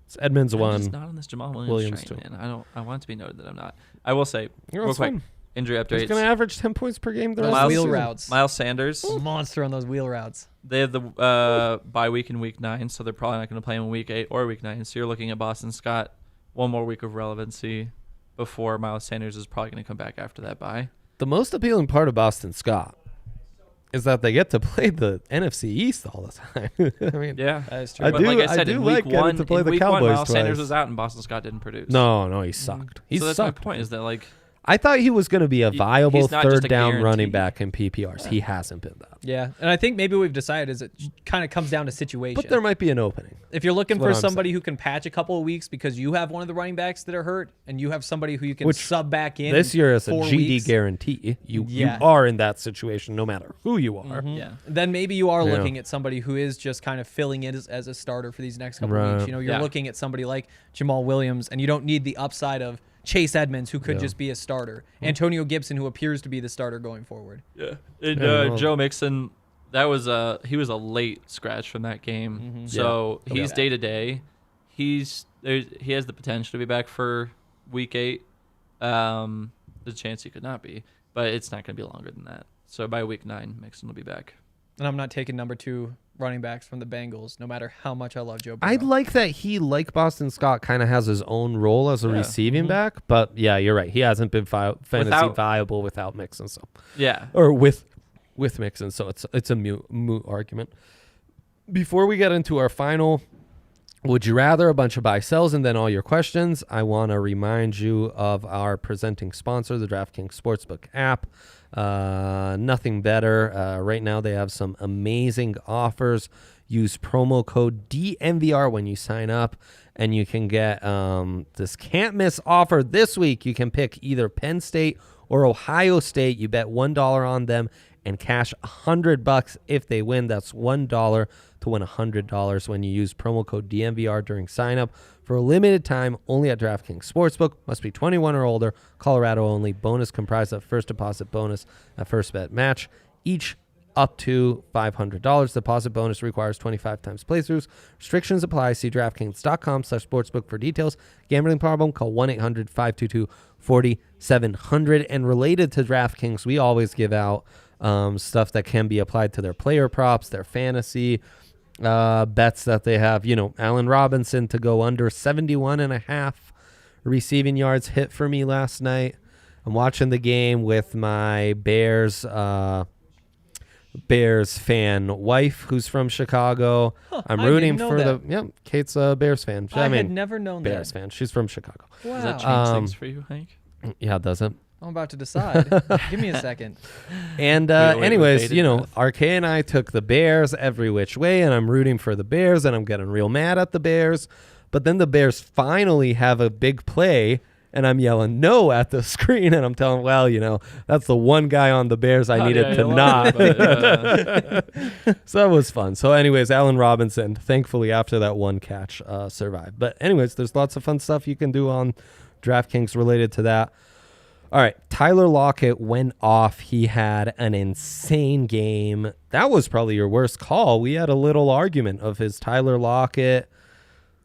It's Edmonds I'm one. just not on this Jamal Williams, Williams train, too. man. I want it to be noted that I'm not. I will say, real That's quick, fine. injury He's updates. going to average 10 points per game the rest those of the wheel season. routes, Miles Sanders. monster on those wheel routes. They have the bye week in week 9, so they're probably not going to play him in week 8 or week 9. So you're looking at Boston Scott, one more week of relevancy before Miles Sanders is probably going to come back after that bye. The most appealing part of Boston Scott is that they get to play the NFC East all the time. I mean, Yeah. That is true. I But do- like I I said, do in like week getting 1, to play in the week 1, Cowboys Miles Sanders twice. was out and Boston Scott didn't produce. No, he sucked. He so that's my sucked. point is that like I thought he was going to be a viable he's not just third a down guarantee. running back in PPRs. He hasn't been that. Yeah, and I think maybe what we've decided is it kind of comes down to situation. But there might be an opening. If you're looking That's what for I'm somebody saying. who can patch a couple of weeks because you have one of the running backs that are hurt, and you have somebody who you can Which sub back in This year is a 4 GD weeks, guarantee. You Yeah. are in that situation no matter who you are. Yeah. then maybe you are Yeah. looking at somebody who is just kind of filling in as a starter for these next couple of Right. weeks. You know, you're Yeah. looking at somebody like Jamal Williams, and you don't need the upside of Chase Edmonds, who could Yeah. just be a starter. Antonio Gibson, who appears to be the starter going forward. Yeah. And Yeah, well- Joe Mixon, he was a late scratch from that game. So Yeah. he's Yeah. day to day. He has the potential to be back for week 8. There's a chance he could not be, but it's not going to be longer than that. So by week 9, Mixon will be back. And I'm not taking number 2 running backs from the Bengals, no matter how much I love Joe Burrow. I'd like that he, like Boston Scott, kind of has his own role as a Yeah. receiving back. But yeah, you're right. He hasn't been fantasy Without- viable without Mixon. So Yeah. or with Mixon. So it's a moot argument. Before we get into our final would you rather, a bunch of buy sells, and then all your questions, I want to remind you of our presenting sponsor, the DraftKings Sportsbook app. Nothing better. Right now they have some amazing offers. Use promo code DNVR when you sign up, and you can get this can't miss offer this week. You can pick either Penn State or Ohio State. You bet $1 on them and cash $100 if they win. That's $1 to win $100 when you use promo code DNVR during sign up for a limited time only at DraftKings Sportsbook. Must be 21 or older. Colorado only. Bonus comprised of first deposit bonus at first bet match. Each up to $500. Deposit bonus requires 25 times playthroughs. Restrictions apply. See DraftKings.com/sportsbook for details. Gambling problem? Call 1-800-522-4700. And related to DraftKings, we always give out stuff that can be applied to their player props, their fantasy bets that they have. You know, Allen Robinson to go under 71.5 receiving yards hit for me last night. I'm watching the game with my Bears fan wife who's from Chicago. I'm I rooting didn't know for that. Kate's a Bears fan. I had never known Bears that. fan. She's from Chicago. Wow. Does that change things Um, for you, Hank? Yeah, it doesn't. I'm about to decide. Give me a second. And Wait with anyways, bated you know, breath. RK and I took the Bears every which way, and I'm rooting for the Bears, and I'm getting real mad at the Bears. But then the Bears finally have a big play, and I'm yelling no at the screen, and I'm telling, well, you know, that's the one guy on the Bears I needed to not. So that was fun. So anyways, Allen Robinson, thankfully after that one catch, survived. But anyways, there's lots of fun stuff you can do on DraftKings related to that. All right, Tyler Lockett went off. He had an insane game. That was probably your worst call. We had a little argument of his Tyler Lockett,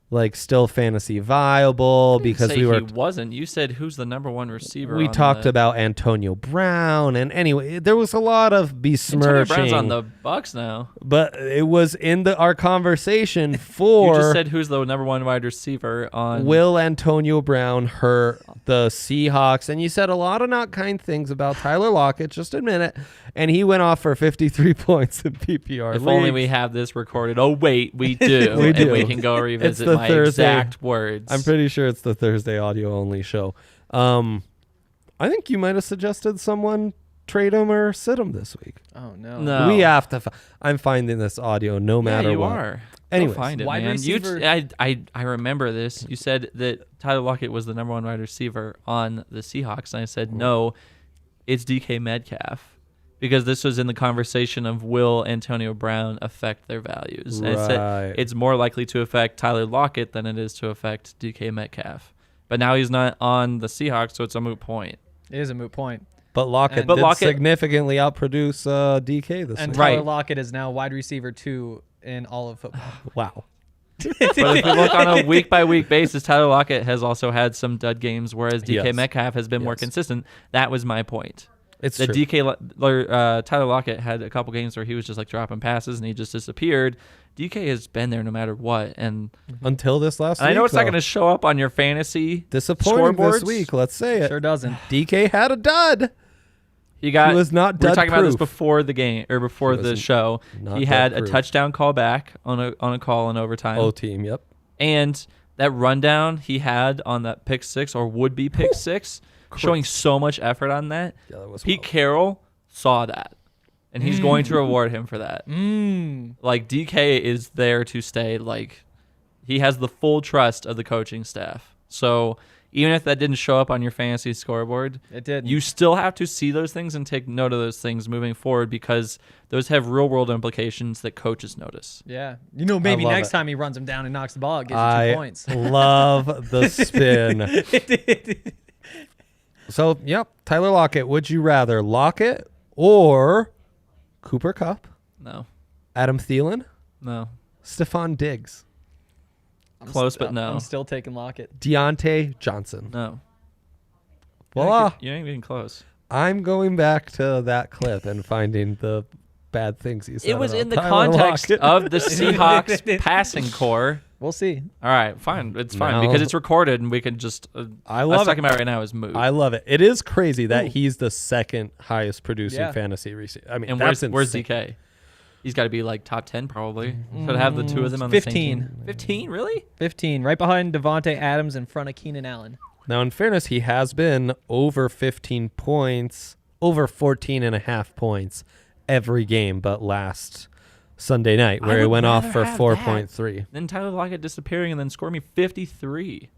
like, still fantasy viable because Say we were. he wasn't. You said who's the number one receiver? We on talked the, about Antonio Brown, and anyway, there was a lot of Antonio besmirching. Brown's on the Bucks now. But it was in our conversation You for just said who's the number one wide receiver on. will Antonio Brown hurt the Seahawks? And you said a lot of not kind things about Tyler Lockett, just admit it. And he went off for 53 points in PPR. If only leagues. we have this recorded. Oh wait, we do. We do. And we can go It's revisit the my Thursday. exact words. I'm pretty sure it's the Thursday audio only show. I think you might have suggested someone trade him or sit him this week. Oh, no. No. We have to. I'm finding this audio no Yeah, matter you what. are. Anyways, Go find it, wide man. receiver- I remember this. You said that Tyler Lockett was the number one wide receiver on the Seahawks, and I said no, it's DK Metcalf. Because this was in the conversation of will Antonio Brown affect their values. And I Right. said it's more likely to affect Tyler Lockett than it is to affect DK Metcalf. But now he's not on the Seahawks, so it's a moot point. It is a moot point. But Lockett But did Lockett- significantly outproduce DK this And week. Tyler Right. Lockett is now wide receiver 2 in all of football. Wow. But if we look on a week-by-week basis, Tyler Lockett has also had some dud games, whereas DK Yes. Metcalf has been more Yes. consistent. That was my point. It's The true. Tyler Lockett had a couple games where he was just like dropping passes and he just disappeared. DK has been there no matter what, and Until this last week. I know it's not though. going to show up on your fantasy Disappointing this scoreboards. week. Let's say it. Sure doesn't. DK had a dud. He got. He was not We were talking about this dud-proof. before the game or before He the was show. not He had a dud-proof. touchdown call back on a call in overtime. O team. Yep. And that rundown he had on that pick six or would be pick six showing so much effort on that. Yeah, that was Pete wild. Carroll saw that, and he's going to reward him for that. Like, DK is there to stay. Like, he has the full trust of the coaching staff. So even if that didn't show up on your fantasy scoreboard, It did. you still have to see those things and take note of those things moving forward, because those have real world implications that coaches notice. Yeah. Maybe love next it. time he runs him down and knocks the ball out, gives you 2 points. love the spin. So, yep, Tyler Lockett. Would you rather Lockett or Cooper Kupp, No, Adam Thielen, no, Stephon Diggs, close, but no, I'm still taking Lockett. Deontay Johnson? no. Voila. You ain't getting close. I'm going back to that clip and finding the bad things he said. It was about in the Tyler context Lockett. of the Seahawks passing core. We'll see. All right, fine. It's fine No. because it's recorded and we can just. I love us talking it. about right now is moot. I love it. It is crazy that he's the second highest producing Yeah. fantasy receiver. I mean, and that's where's insane. DK? He's got to be like top 10 probably. Should have the two of them on the same 15. team. 15, really? 15, right behind Devontae Adams in front of Keenan Allen. Now, in fairness, he has been over 15 points, over 14 and a half points every game, but last Sunday night, I where he would went off rather for have 4.3. Then Tyler Lockett disappearing and then scoring me 53.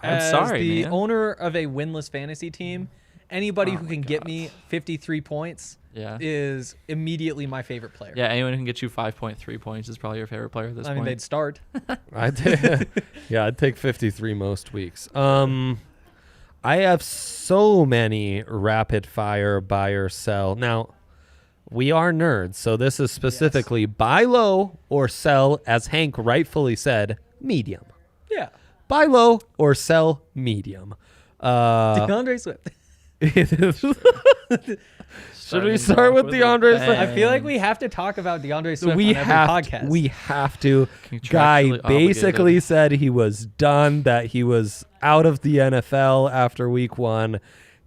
I'm As sorry, the man. owner of a winless fantasy team, anybody Oh who my can get God. me 53 points Yeah. is immediately my favorite player. Yeah, anyone who can get you 5.3 points is probably your favorite player at this I mean, point. they'd start. I'd take 53 most weeks. I have so many rapid fire buy or sell. Now, we are nerds, so this is specifically buy low or sell, as Hank rightfully said, medium. Yeah. Buy low or sell medium. DeAndre Swift. Should we start with DeAndre Swift? I feel like we have to talk about DeAndre Swift we on every have podcast. we have to. Contractually Guy basically obligated. said he was done, that he was out of the NFL after week 1,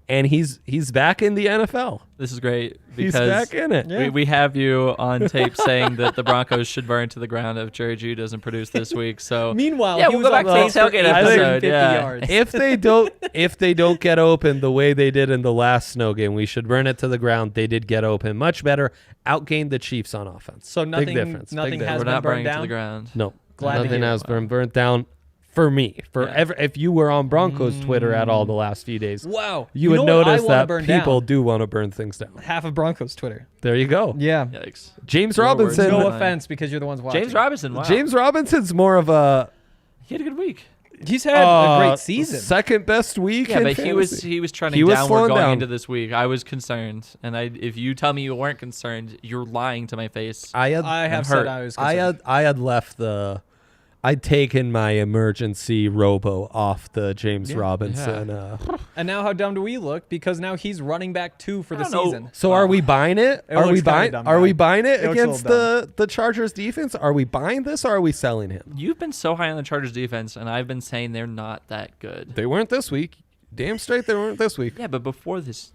and he's back in the NFL. This is great He's because back in it. Yeah. we have you on tape saying that the Broncos should burn to the ground if Jerry Jeudy doesn't produce this week. So Meanwhile, yeah, he we'll was go back on to the pace for tailgate 850 episode. Yeah. yards. If they don't get open the way they did in the last snow game, we should burn it to the ground. They did get open much better, outgained the Chiefs on offense. So nothing- Big difference. nothing Big has we're difference. not been burning burned to the down? ground. No, Glad to nothing hear. has been burnt down for me. Yeah. If you were on Broncos Twitter at all the last few days, Wow. you know would what I notice wanna that burn people down? do want to burn things down. Half of Broncos Twitter. There you go. Yeah. Yikes. James Your words. Robinson. No Good. offense, because you're the ones watching. James Robinson. Wow. James Robinson's more of a He had a good week. He's had a great season. second best week. Yeah, in but fantasy. he was trending He was downward slowing going down. into this week. I was concerned, and if you tell me you weren't concerned, you're lying to my face. I have I'm said hurt. I was I concerned. had left I'd taken my emergency robo off the James Robinson. And now how dumb do we look? Because now he's running back 2 for the I don't know. season. So are we buying it? It Are we looks kinda buying? dumb, Are we guy. buying it It looks a against little the Chargers defense? Are we buying this or are we selling him? You've been so high on the Chargers defense, and I've been saying they're not that good. They weren't this week. Damn straight they weren't this week. Yeah, but before this,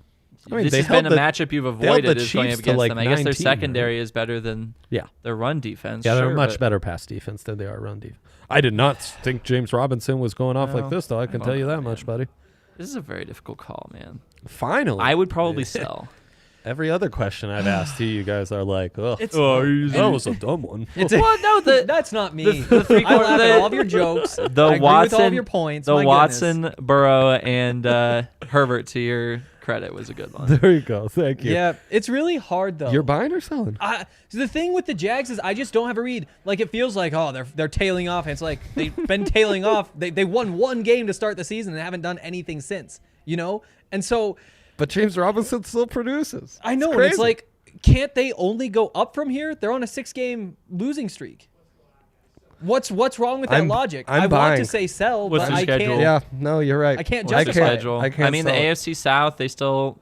I mean, this they has been a held the- matchup you've they held avoided the is going up Chiefs to, against like, them. I guess their 19, secondary is better than Yeah. their run defense. Yeah, they're sure, much but better pass defense than they are run defense. I did not think James Robinson was going off like No, this, though. I can I tell you don't that know, much, man. buddy. This is a very difficult call, man. Finally. I would probably sell. Every other question I've asked you guys are like, oh, It's- that was a dumb one. Well, no, That's not me. the three I laugh the- at all of your jokes. I the agree Watson, with all of your points. the My Watson, goodness. Burrow, and Herbert to your credit was a good one. There you go. Thank you. Yeah, it's really hard though. You're buying or selling? So the thing with the Jags is I just don't have a read. Like it feels like they're tailing off. And it's like they've been tailing off. They won one game to start the season and haven't done anything since. You know, and so But James Robinson still produces. I know, and crazy. it's like, can't they only go up from here? They're on a 6-game losing streak. What's wrong with that I'm- logic? I'm I want buying. to say sell, What's but their I schedule? can't. Yeah, no, you're right. I can't What's the justify it. schedule? I can't mean, the sell it. AFC South,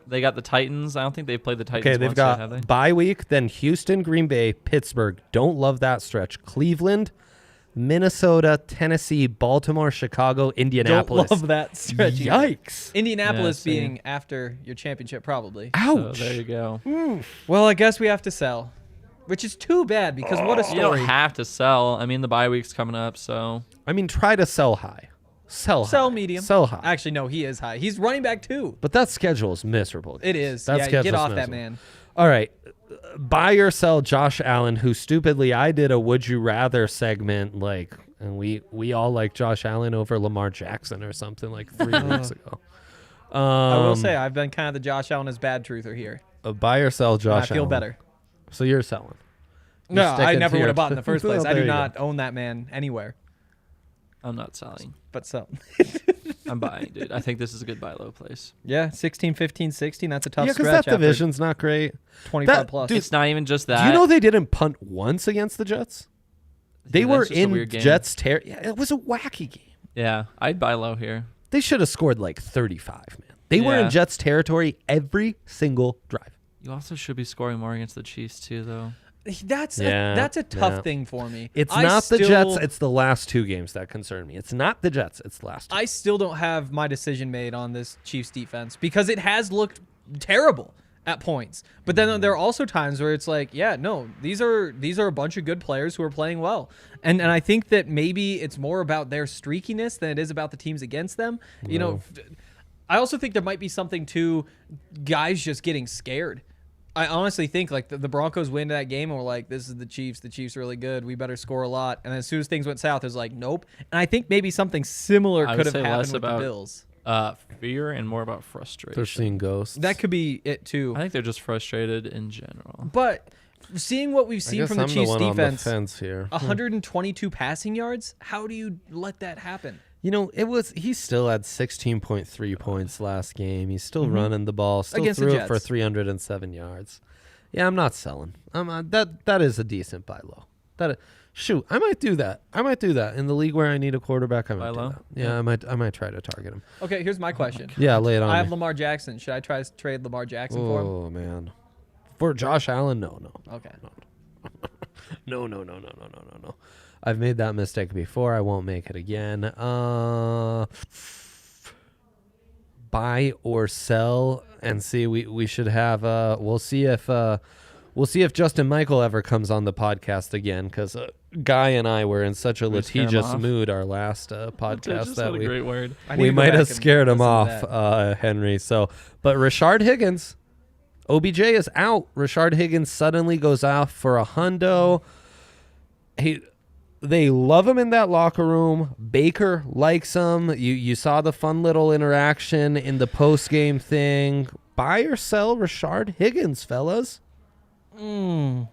they got the Titans. I don't think they've played the Titans Okay, they've once yet, have got they? bye week, then Houston, Green Bay, Pittsburgh. Don't love that stretch. Cleveland, Minnesota, Tennessee, Baltimore, Chicago, Indianapolis. Don't love that stretch. either. Yikes. Indianapolis Yeah, same. being after your championship, probably. Ouch. So there you go. Well, I guess we have to sell, which is too bad because what a You don't story. have to sell. I mean, the bye week's coming up, so I mean, try to sell high. Sell high. Sell medium. Sell high. Actually, no, he is high. He's running back too. But that schedule is miserable. It is. That Yeah, schedule's get off that miserable. man. All right. Buy or sell Josh Allen, who stupidly I did a would you rather segment, and we all like Josh Allen over Lamar Jackson or something like 3 weeks ago. I will say I've been kind of the Josh Allen is bad truther here. Buy or sell And Josh I feel Allen. better. So you're selling. No, I sticking never to would your- have bought in the first place. Well, I there do you go. not own that man anywhere. I'm not selling. But so, I'm buying, dude. I think this is a good buy low place. yeah, 16, 15, 16. That's a tough Yeah, because stretch that division's not great. after 25 that- plus. dude, It's not even just that. Do you know they didn't punt once against the Jets? They Yeah, were that's just a in weird game. Jets territory. Yeah, it was a wacky game. Yeah, I'd buy low here. They should have scored like 35, man. They were Yeah. in Jets territory every single drive. You also should be scoring more against the Chiefs too, though. That's Yeah, a tough yeah. thing for me. It's I not the still- Jets. It's the last two games that concern me. It's not the Jets. It's the last two. I still don't have my decision made on this Chiefs defense because it has looked terrible at points. But then there are also times where it's like, yeah, no, these are a bunch of good players who are playing well. And I think that maybe it's more about their streakiness than it is about the teams against them. You know, I also think there might be something to guys just getting scared. I honestly think like the Broncos win that game and we're like, this is the Chiefs. The Chiefs are really good. We better score a lot. And as soon as things went south, it was like, nope. And I think maybe something similar I could would have say happened less with the about- Bills. Fear and more about frustration. They're seeing ghosts. That could be it too. I think they're just frustrated in general. But seeing what we've I seen guess from the I'm Chiefs one on the defense, fence here. 122 passing yards, how do you let that happen? You know, he still had 16.3 points last game. He's still running the ball. Still Against the threw it for Jets. 307 yards. Yeah, I'm not selling. That is a decent buy low. Shoot, I might do that. In the league where I need a quarterback, I might Buy do low? that. Yeah, I might try to target him. Okay, here's my question. Yeah, lay it on I have me. Lamar Jackson. Should I try to trade Lamar Jackson for him? Oh man. For Josh Allen, no. Okay. No. I've made that mistake before. I won't make it again. Buy or sell and see. We should have. We'll see if Justin Michael ever comes on the podcast again, because Guy and I were in such a We scared him litigious off. mood our last podcast Just that what a great word. I need we to go might back have and scared him listen off, to that. Henry. So, but Rashard Higgins, OBJ is out. Rashard Higgins suddenly goes off for a hundo. They love him in that locker room. Baker likes him. You saw the fun little interaction in the post game thing. Buy or sell Rashard Higgins, fellas. I'm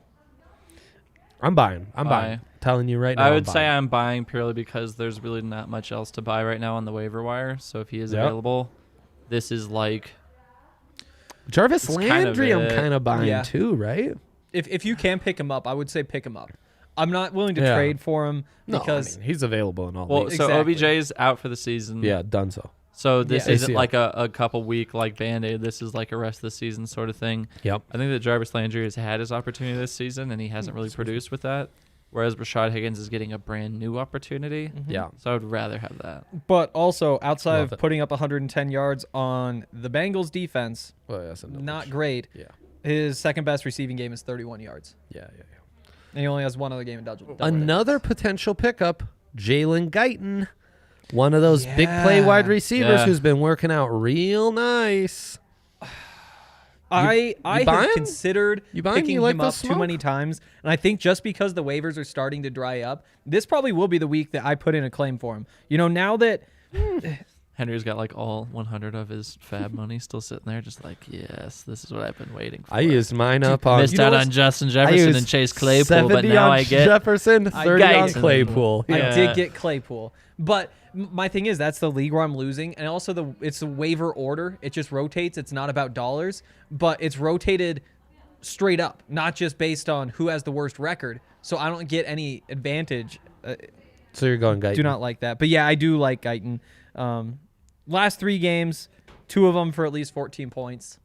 buying. Buy. Telling you right now. I would I'm say buying. I'm buying purely because there's really not much else to buy right now on the waiver wire. So if he is Yep. available, this is like Jarvis it's kind of Landry. I'm it. kind of buying Yeah. too, right? If you can pick him up, I would say pick him up. I'm not willing to Yeah. trade for him No, because I mean, he's available in all well, leagues. so Exactly. OBJ is out for the season. Yeah, done so. So this Yeah. isn't ACL. like a couple week like Band-Aid. This is like a rest of the season sort of thing. Yep. I think that Jarvis Landry has had his opportunity this season and he hasn't really produced with that. Whereas Rashad Higgins is getting a brand new opportunity. Yeah. So I would rather have that. But also, outside Love of it. putting up 110 yards on the Bengals defense, Well, that's a no not push. great. Yeah. His second best receiving game is 31 yards. Yeah. And he only has one other game in double. Another potential pickup, Jaylen Guyton, one of those big play Yeah. wide receivers Yeah. who's been working out real nice. I buying? have considered You buying? picking You like him the up too smoke? many times, and I think just because the waivers are starting to dry up, this probably will be the week that I put in a claim for him. You know, now that Henry's got like all 100 of his fab money still sitting there, just like, yes, this is what I've been waiting for. I used mine up on. Missed you know out what's- on Justin I Jefferson used and Chase Claypool, 70 but now on I get Jefferson, 30 on Guyton. Claypool. I Yeah. did get Claypool, but my thing is that's the league where I'm losing, and also it's a waiver order. It just rotates. It's not about dollars, but it's rotated straight up, not just based on who has the worst record. So I don't get any advantage. So you're going Guyton. Do not like that, but yeah, I do like Guyton. Last 3 games, 2 of them for at least 14 points.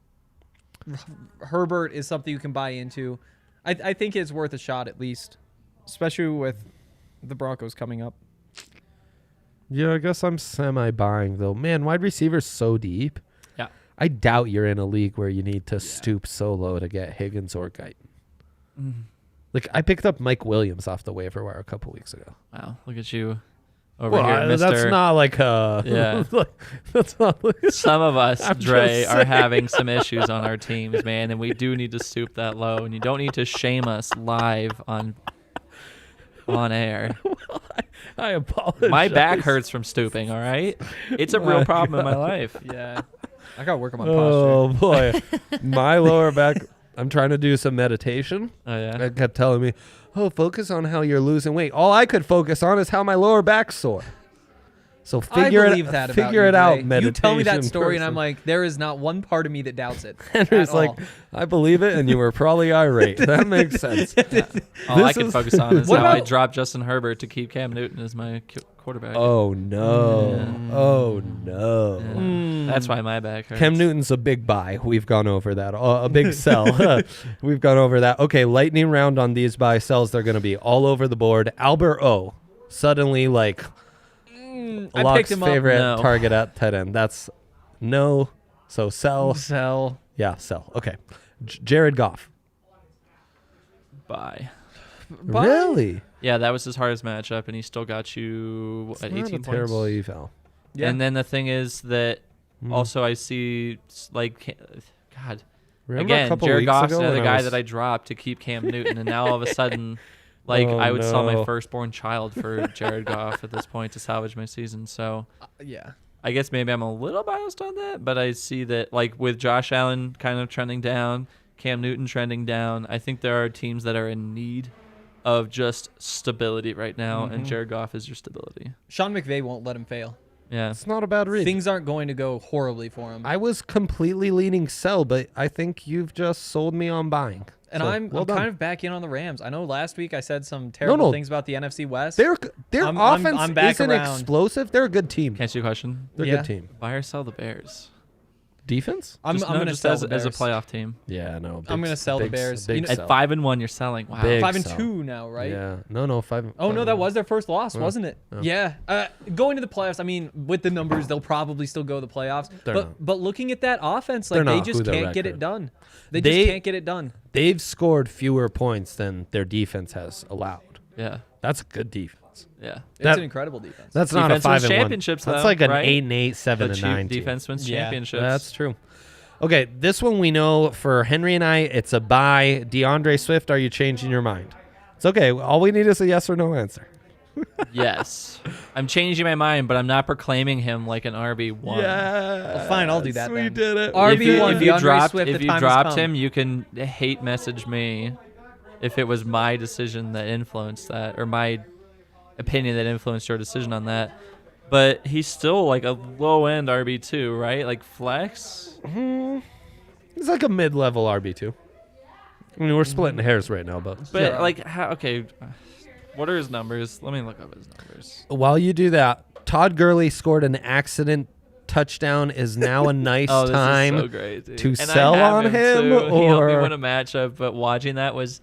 Herbert is something you can buy into. I think it's worth a shot at least, especially with the Broncos coming up. Yeah, I guess I'm semi-buying, though. Man, wide receiver's so deep. Yeah. I doubt you're in a league where you need to stoop so low to get Higgins or Guyton. Like, I picked up Mike Williams off the waiver wire a couple weeks ago. Wow, look at you over here, Mr. That's not like Yeah. that's not like Some of us, I'm Dre, just are saying. having some issues on our teams, man, and we do need to stoop that low. And you don't need to shame us live on air. I apologize. My back hurts from stooping. All right, it's a real problem in my life. Yeah. I got to work on my posture. Oh boy, my lower back. I'm trying to do some meditation. Oh yeah. It kept telling me, "Oh, focus on how you're losing weight." All I could focus on is how my lower back's sore. So figure I believe that about figure you, it out. Dre. Meditation. You tell me that story, and I'm person. like, there is not one part of me that doubts it. Henry's at like, all. I believe it, and you were probably irate. That makes sense. All I This can is- focus on is What how I about- dropped Justin Herbert to keep Cam Newton as my quarterback. Oh no! Yeah. Oh no! Yeah. That's why my back hurts. Cam Newton's a big buy. We've gone over that. A big sell. We've gone over that. Okay, lightning round on these buy sells. They're going to be all over the board. Albert O. Suddenly, like, I Locke's picked him up. favorite No. target at tight end. That's no. So sell. Sell. Yeah, sell. Okay. Jared Goff. Bye. Buy? Really? Yeah, that was his hardest matchup, and he still got you It's at not 18 a terrible points. eval. Yeah. And then the thing is that Mm. also I see like, God, Remember a again, couple Jared weeks Goff's ago another when guy was- that I dropped to keep Cam Newton, and now all of a sudden, like Oh, I would sell my no. firstborn child for Jared Goff at this point to salvage my season. So Yeah. I guess maybe I'm a little biased on that, but I see that like with Josh Allen kind of trending down, Cam Newton trending down, I think there are teams that are in need of just stability right now, and Jared Goff is your stability. Sean McVay won't let him fail. Yeah. It's not a bad read. Things aren't going to go horribly for him. I was completely leaning sell, but I think you've just sold me on buying. And So, I'm well done. kind of back in on the Rams. I know last week I said some terrible no. things about the NFC West. Their I'm offense back isn't around. explosive. They're a good team. Can I ask you a question? They're a Yeah. good team. Buy or sell the Bears? Defense? I'm Just- no, going to just sell as, the as a Bears. playoff team. Yeah, no. I'm gonna sell the Bears. Big You know- At sell. 5-1, you're selling. Wow. Big. 5-2 now, right? Yeah. No, 5. Oh no, that was their first loss, wasn't it? Yeah. Yeah. Going to the playoffs. I mean, with the numbers, they'll probably still go to the playoffs. They're not. But looking at that offense, They're like they not just who their can't get record. it done. They They- just can't get it done. They've scored fewer points than their defense has allowed. Yeah. That's a good defense. Yeah. It's That- an incredible defense. That's not a Defense wins 5-1. championships, That's though, like an right? 8-8, 7-9 The team. defense wins Yeah. championships. That's true. Okay, this one we know for Henry and I, it's a buy. DeAndre Swift, are you changing your mind? It's okay. All we need is a yes or no answer. Yes. I'm changing my mind, but I'm not proclaiming him like an RB1. Yeah. Well, fine, I'll do that We then. did it. RB1, If you DeAndre dropped, Swift, if the you time has dropped come. him, you can hate message me if it was my decision that influenced that, or my opinion that influenced your decision on that. But he's still like a low end RB2, right? Like flex. He's like a mid-level RB2. I mean, we're splitting hairs right now, but But Yeah. like, how, okay, what are his numbers? Let me look up his numbers. while you do that, Todd Gurley scored an accident touchdown. Is now a nice Oh, this time is so great, dude. to And I sell have on him, too. He helped me or win a matchup, but watching that was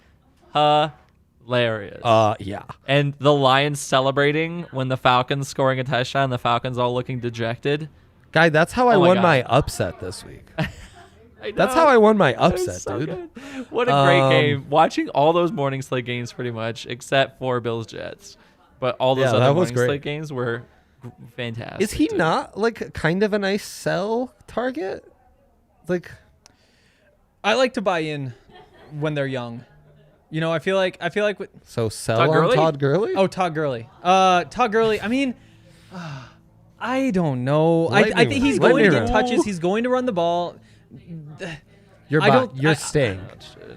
hilarious. yeah. And the Lions celebrating when the Falcons scoring a touchdown, the Falcons all looking dejected. Guy, that's how I Oh my won God. my upset this week. I That's know. how I won my It was upset, so dude. good. What a great Um, game. Watching all those morning slate games pretty much, except for Bills Jets. But all those Yeah, other that was morning great. slate games were fantastic. Is he dude. not like kind of a nice sell target? Like, I like to buy in when they're young. You know, I feel like with so sell Todd on Gurley? Todd Gurley? Todd Gurley. Todd Gurley. I mean, I don't know. I Lightning think he's round. going to Lightning get round. touches. He's going to run the ball. You're I don't- you're I- staying.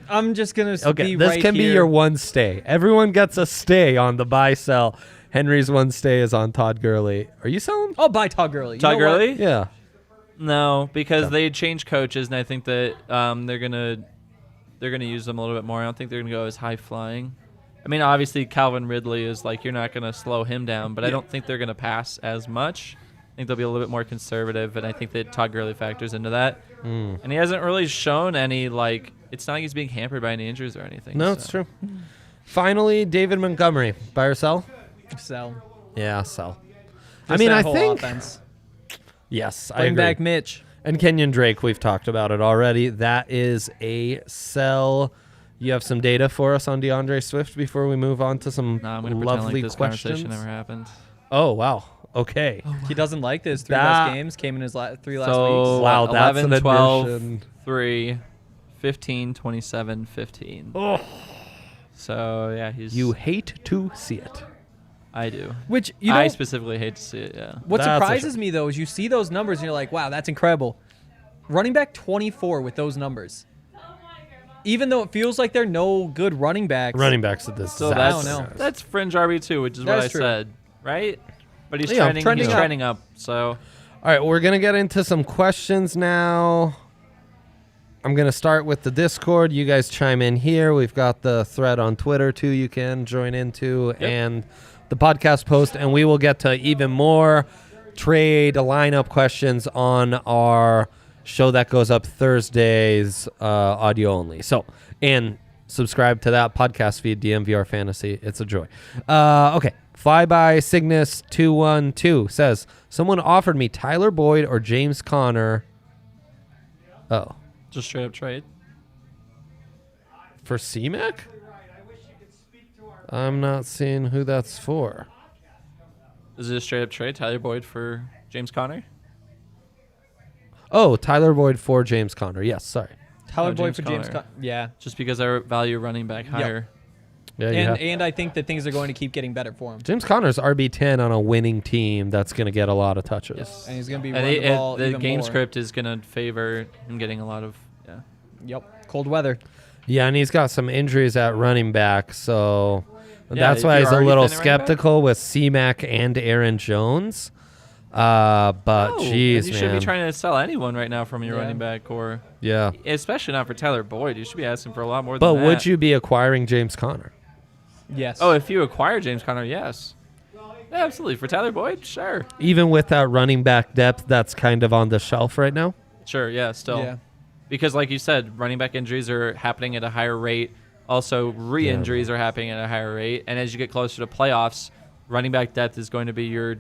I'm just gonna Okay, be this right can be here. your one stay. Everyone gets a stay on the buy sell. Henry's one stay is on Todd Gurley. Are you selling? I'll buy Todd Gurley. You Todd know what? Gurley? Yeah. No, because they changed coaches, and I think that they're gonna use them a little bit more. I don't think they're gonna go as high flying. I mean, obviously Calvin Ridley is like you're not gonna slow him down, but I don't think they're gonna pass as much. I think they'll be a little bit more conservative, and I think that Todd Gurley factors into that. And he hasn't really shown any like. It's not like he's being hampered by any injuries or anything. No, so. it's true. Finally, David Montgomery. Buy or sell? Sell. Yeah, sell. I Just mean, that I whole think offense. yes, I Bring agree. back Mitch. And Kenyon Drake, we've talked about it already. That is a sell. You have some data for us on DeAndre Swift before we move on to some No, I'm gonna pretend lovely like this questions. conversation never happened. Oh, wow. Okay. He doesn't like this. Three That- last games came in his 3 last So, weeks. Wow, that's 11, an 12, admission. 3, 15, 27, 15. Oh, So, yeah, he's... you hate to see it. I do. Which, you know, I specifically hate to see it, yeah. what That's a surprises me, though, is you see those numbers and you're like, wow, that's incredible. Running back 24 with those numbers. Even though it feels like they're no good running backs. Running back's a disaster. So I don't know. that's fringe RB2, which is what That's I true. said, right? But he's Yeah, trending up. So All right, we're going to get into some questions now. I'm going to start with the Discord. You guys chime in here. We've got the thread on Twitter, too, you can join into, and the podcast post. And we will get to even more trade lineup questions on our show that goes up Thursdays, audio only. So, and subscribe to that podcast feed, DNVR Fantasy. It's a joy. Okay. Flyby Cygnus 212 says, someone offered me Tyler Boyd or James Conner. Oh. just straight up trade. For CMAC? I'm not seeing who that's for. Is it a straight up trade? Tyler Boyd for James Conner? Oh, Tyler Boyd for James Conner. Yes, sorry. Tyler Oh, Boyd James for James Conner. Yeah. Just because I value running back higher. Yeah, you have- And I think that things are going to keep getting better for him. James Conner's RB10 on a winning team that's going to get a lot of touches. And he's going to be And running the ball the even game more. script is going to favor him getting a lot of, yeah. Yep. Cold weather. Yeah, and he's got some injuries at running back, so Yeah, that's if why you're he's a already little thin at running back. skeptical with CMAC and Aaron Jones. But No, jeez, and you man. shouldn't be trying to sell anyone right now from your Yeah. running back, or yeah. especially not for Tyler Boyd. You should be asking for a lot more But than that. would you be acquiring James Conner? Yes. Oh, if you acquire James Conner, yes. Yeah, absolutely. For Tyler Boyd, sure. Even with that running back depth that's kind of on the shelf right now? Sure, yeah, still. Yeah. Because like you said, running back injuries are happening at a higher rate. Also, re-injuries are happening at a higher rate. And as you get closer to playoffs, running back depth is going to be your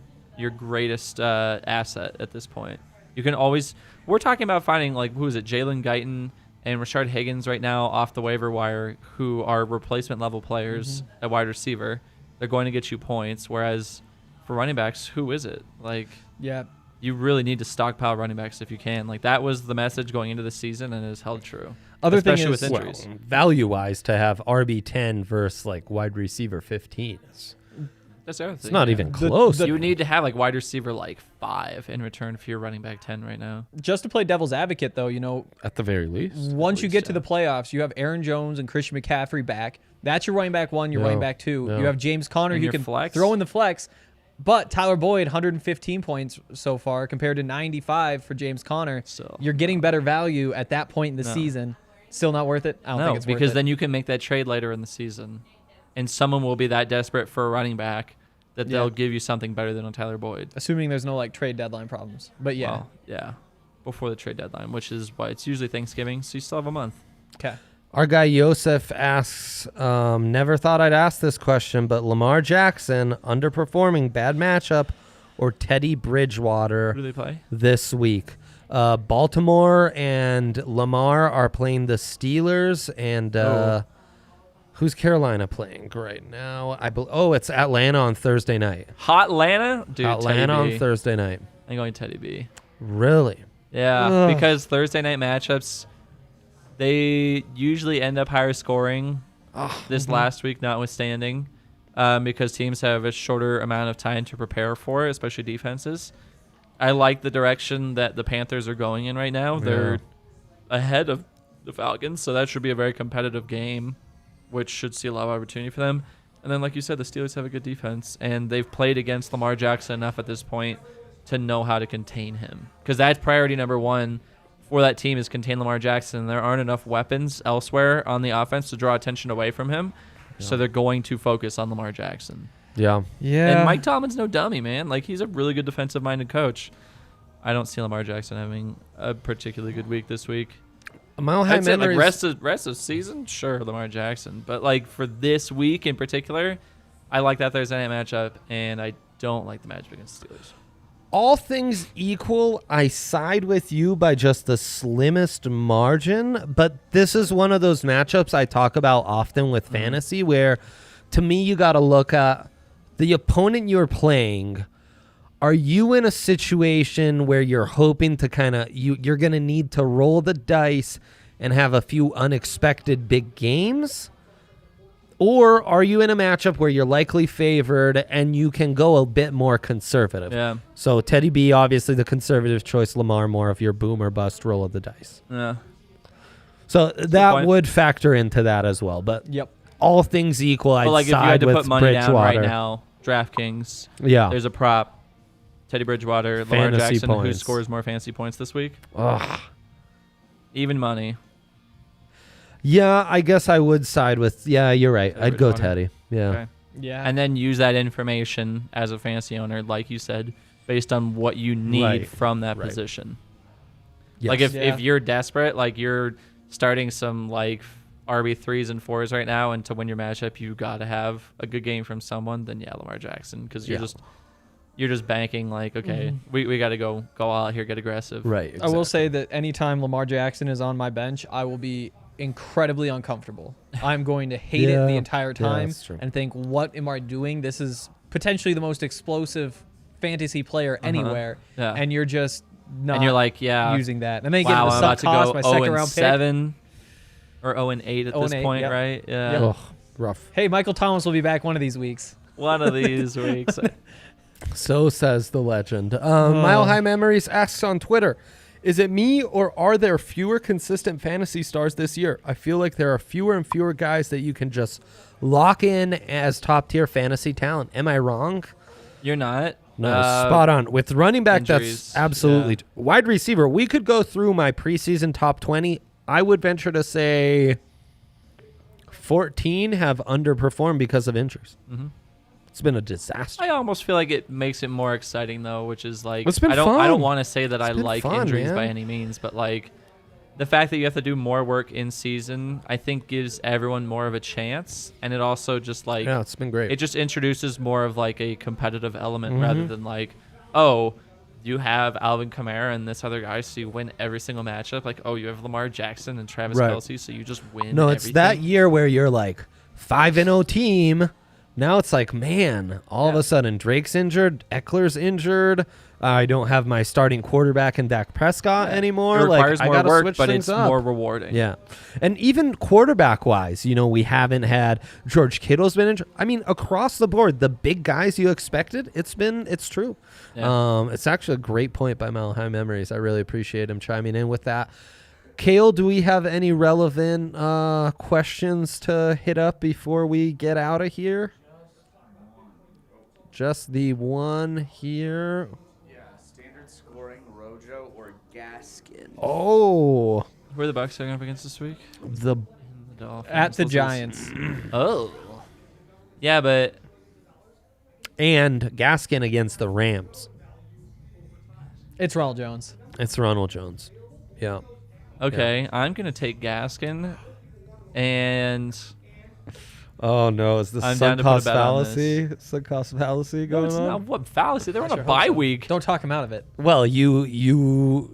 greatest asset at this point. You can always – we're talking about finding, like, who is it, Jaylen Guyton and Rashard Higgins right now off the waiver wire, who are replacement-level players at wide receiver. They're going to get you points, whereas for running backs, who is it? Like, Yeah. you really need to stockpile running backs if you can. Like, that was the message going into the season, and it has held true. Other thing Especially is- with injuries. Value-wise, to have RB10 versus, like, wide receiver 15. That's the other It's thing. not yeah. even close. the- You would need to have like wide receiver like 5 in return for your running back 10 right now. Just to play devil's advocate, though, you know, At the very least. once you least, get to yeah. the playoffs, you have Aaron Jones and Christian McCaffrey back. That's your running back 1, your Yeah. running back 2. Yeah. You have James Conner, And who your can flex. throw in the flex. But Tyler Boyd, 115 points so far compared to 95 for James Conner. So You're getting better value at that point in the No. season. Still not worth it? I don't no, think it's worth because it. then you can make that trade later in the season, and someone will be that desperate for a running back that Yeah. they'll give you something better than on Tyler Boyd. Assuming there's no like trade deadline problems. But yeah. Well, yeah, before the trade deadline, which is why it's usually Thanksgiving, so you still have a month. Okay. Our guy Yosef asks, never thought I'd ask this question, but Lamar Jackson, underperforming, bad matchup, or Teddy Bridgewater Who do they play? this week? Baltimore and Lamar are playing the Steelers, and who's Carolina playing right now? It's Atlanta on Thursday night. Hot Atlanta? Dude, Atlanta on Teddy B. Thursday night. I'm going Teddy B. Really? Yeah, Ugh. because Thursday night matchups, they usually end up higher scoring. This last week, notwithstanding, because teams have a shorter amount of time to prepare for it, especially defenses. I like the direction that the Panthers are going in right now. They're ahead of the Falcons, so that should be a very competitive game, which should see a lot of opportunity for them. And then, like you said, the Steelers have a good defense, and they've played against Lamar Jackson enough at this point to know how to contain him. Because that's priority number 1 for that team is contain Lamar Jackson. There aren't enough weapons elsewhere on the offense to draw attention away from him, so they're going to focus on Lamar Jackson. Yeah. Yeah. And Mike Tomlin's no dummy, man. Like, he's a really good defensive-minded coach. I don't see Lamar Jackson having a particularly good week this week. Mile High I'd say, like, Memories. rest of season, sure, Lamar Jackson. But, like, for this week in particular, I like that Thursday night matchup, and I don't like the matchup against the Steelers. All things equal, I side with you by just the slimmest margin, but this is one of those matchups I talk about often with fantasy where, to me, you got to look at the opponent you're playing, are you in a situation where you're hoping to kind of you're going to need to roll the dice and have a few unexpected big games? Or are you in a matchup where you're likely favored and you can go a bit more conservative? Yeah. So Teddy B, obviously the conservative choice. Lamar, more of your boom or bust roll of the dice. Yeah. So that would factor into that as well. But Yep. all things equal, I'd But like if you side had to with put money down right Bridgewater. now, DraftKings, Yeah. there's a prop. Teddy Bridgewater, Lamar Fantasy Jackson, who points. scores more fantasy points this week? Ugh. Even money. Yeah, I guess I would side with. Yeah, you're right. Teddy I'd go Bridgewater. Teddy. Yeah. Okay. Yeah. And then use that information as a fantasy owner, like you said, based on what you need Right. from that Right. position. Yes. Like if Yeah. you're desperate, like you're starting some like RB3s and 4s right now, and to win your matchup, you got to have a good game from someone, then yeah, Lamar Jackson, because you're just banking like, okay, we got to go out here, get aggressive. Right. I will say that anytime Lamar Jackson is on my bench, I will be incredibly uncomfortable. I'm going to hate it the entire time that's true. and think, what am I doing? This is potentially the most explosive fantasy player anywhere. Yeah. And you're just not And you're like, yeah, using that. And then you wow, get I'm the about sub to cost, go my 0 second and round pick. 7 or 0 and 8 at 0 this and 8, point, yep. right? Yeah. Ugh, rough. Hey, Michael Thomas will be back one of these weeks. One of these weeks. So says the legend. Mile High Memories asks on Twitter, is it me or are there fewer consistent fantasy stars this year? I feel like there are fewer and fewer guys that you can just lock in as top tier fantasy talent. Am I wrong? You're not. No, spot on. With running back, injuries, that's absolutely. Wide receiver, we could go through my preseason top 20. I would venture to say 14 have underperformed because of injuries. Mhm. It's been a disaster. I almost feel like it makes it more exciting though, which is like It's been I don't fun. want to say that I It's been like fun, injuries man. by any means, but like the fact that you have to do more work in season, I think gives everyone more of a chance, and it also just like Yeah, it's been great. it just introduces more of like a competitive element rather than like, oh, you have Alvin Kamara and this other guy, so you win every single matchup. Like, oh, you have Lamar Jackson and Travis Right. Kelce, so you just win. No, it's that everything. year where you're like 5-0 team. Now it's like, man, all of a sudden Drake's injured, Eckler's injured. I don't have my starting quarterback in Dak Prescott anymore. It requires like, I more gotta work, switch but things it's up. more rewarding. Yeah. And even quarterback wise, we haven't had George Kittle's been injured. I mean, across the board, the big guys you expected, it's true. Yeah. It's actually a great point by Mile High Memories. I really appreciate him chiming in with that. Kale, do we have any relevant questions to hit up before we get out of here? Just the one here. Yeah, standard scoring, Rojo or Gaskin. Oh, Who are the Bucks going up against this week? the The Dolphins. At the This is- Giants. Oh. Yeah, but and Gaskin against the Rams. It's Ronald Jones. It's Ronald Jones. Yeah. okay, I'm going to take Gaskin, and Oh no, is the I'm sunk down to put a cost bet on fallacy? Sunk cost fallacy no, going it's on? not what fallacy. They're on I a sure hope bye so. week. Don't talk him out of it. Well, you've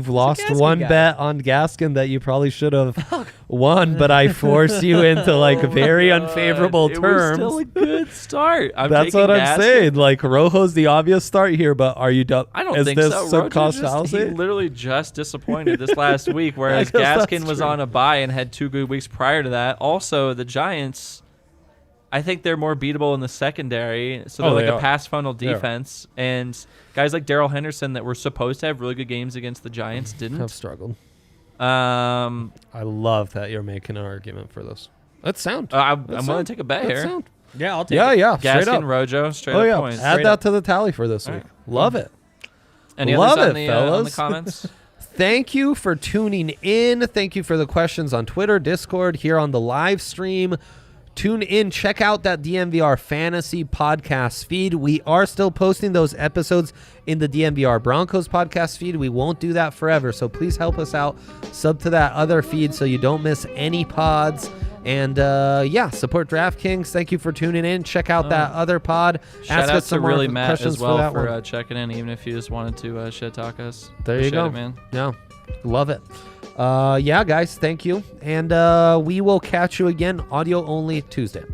lost Gaskin one guy. bet on Gaskin that you probably should have won, but I forced you into like very unfavorable it terms. was still a good start. That's taking what I'm Gaskin. saying. Like Rojo's the obvious start here, but are you done? I don't is think this so. sunk Rojo cost he fallacy? literally just disappointed this last week, whereas guess that's Gaskin was true. on a bye and had 2 good weeks prior to that. Also, the Giants, I think they're more beatable in the secondary, so they're Oh, like they a are. pass funnel They are. defense. And guys like Darrell Henderson that were supposed to have really good games against the Giants I've didn't. struggled. Um, I love that you're making an argument for this. That's sound. I'm That's willing sound. to take a bet That's here. sound. Yeah, I'll take Yeah, it. yeah. Straight up. Gaskin, Rojo, straight Oh up yeah. points. Add Straight that up. to the tally for this All week. right. Love it. Any Love others on it, the, on the fellas. comments? Thank you for tuning in. Thank you for the questions on Twitter, Discord, here on the live stream. Tune in. Check out that DNVR Fantasy podcast feed. We are still posting those episodes in the DNVR Broncos podcast feed. We won't do that forever, so please help us out. Sub to that other feed so you don't miss any pods. And support DraftKings. Thank you for tuning in. Check out that other pod. Shout Ask out us some to more really Matt questions as well for that for one. checking in, even if you just wanted to shit talk us. There you Appreciate go. it, man. Yeah, love it. Guys, thank you. And we will catch you again, audio only Tuesday.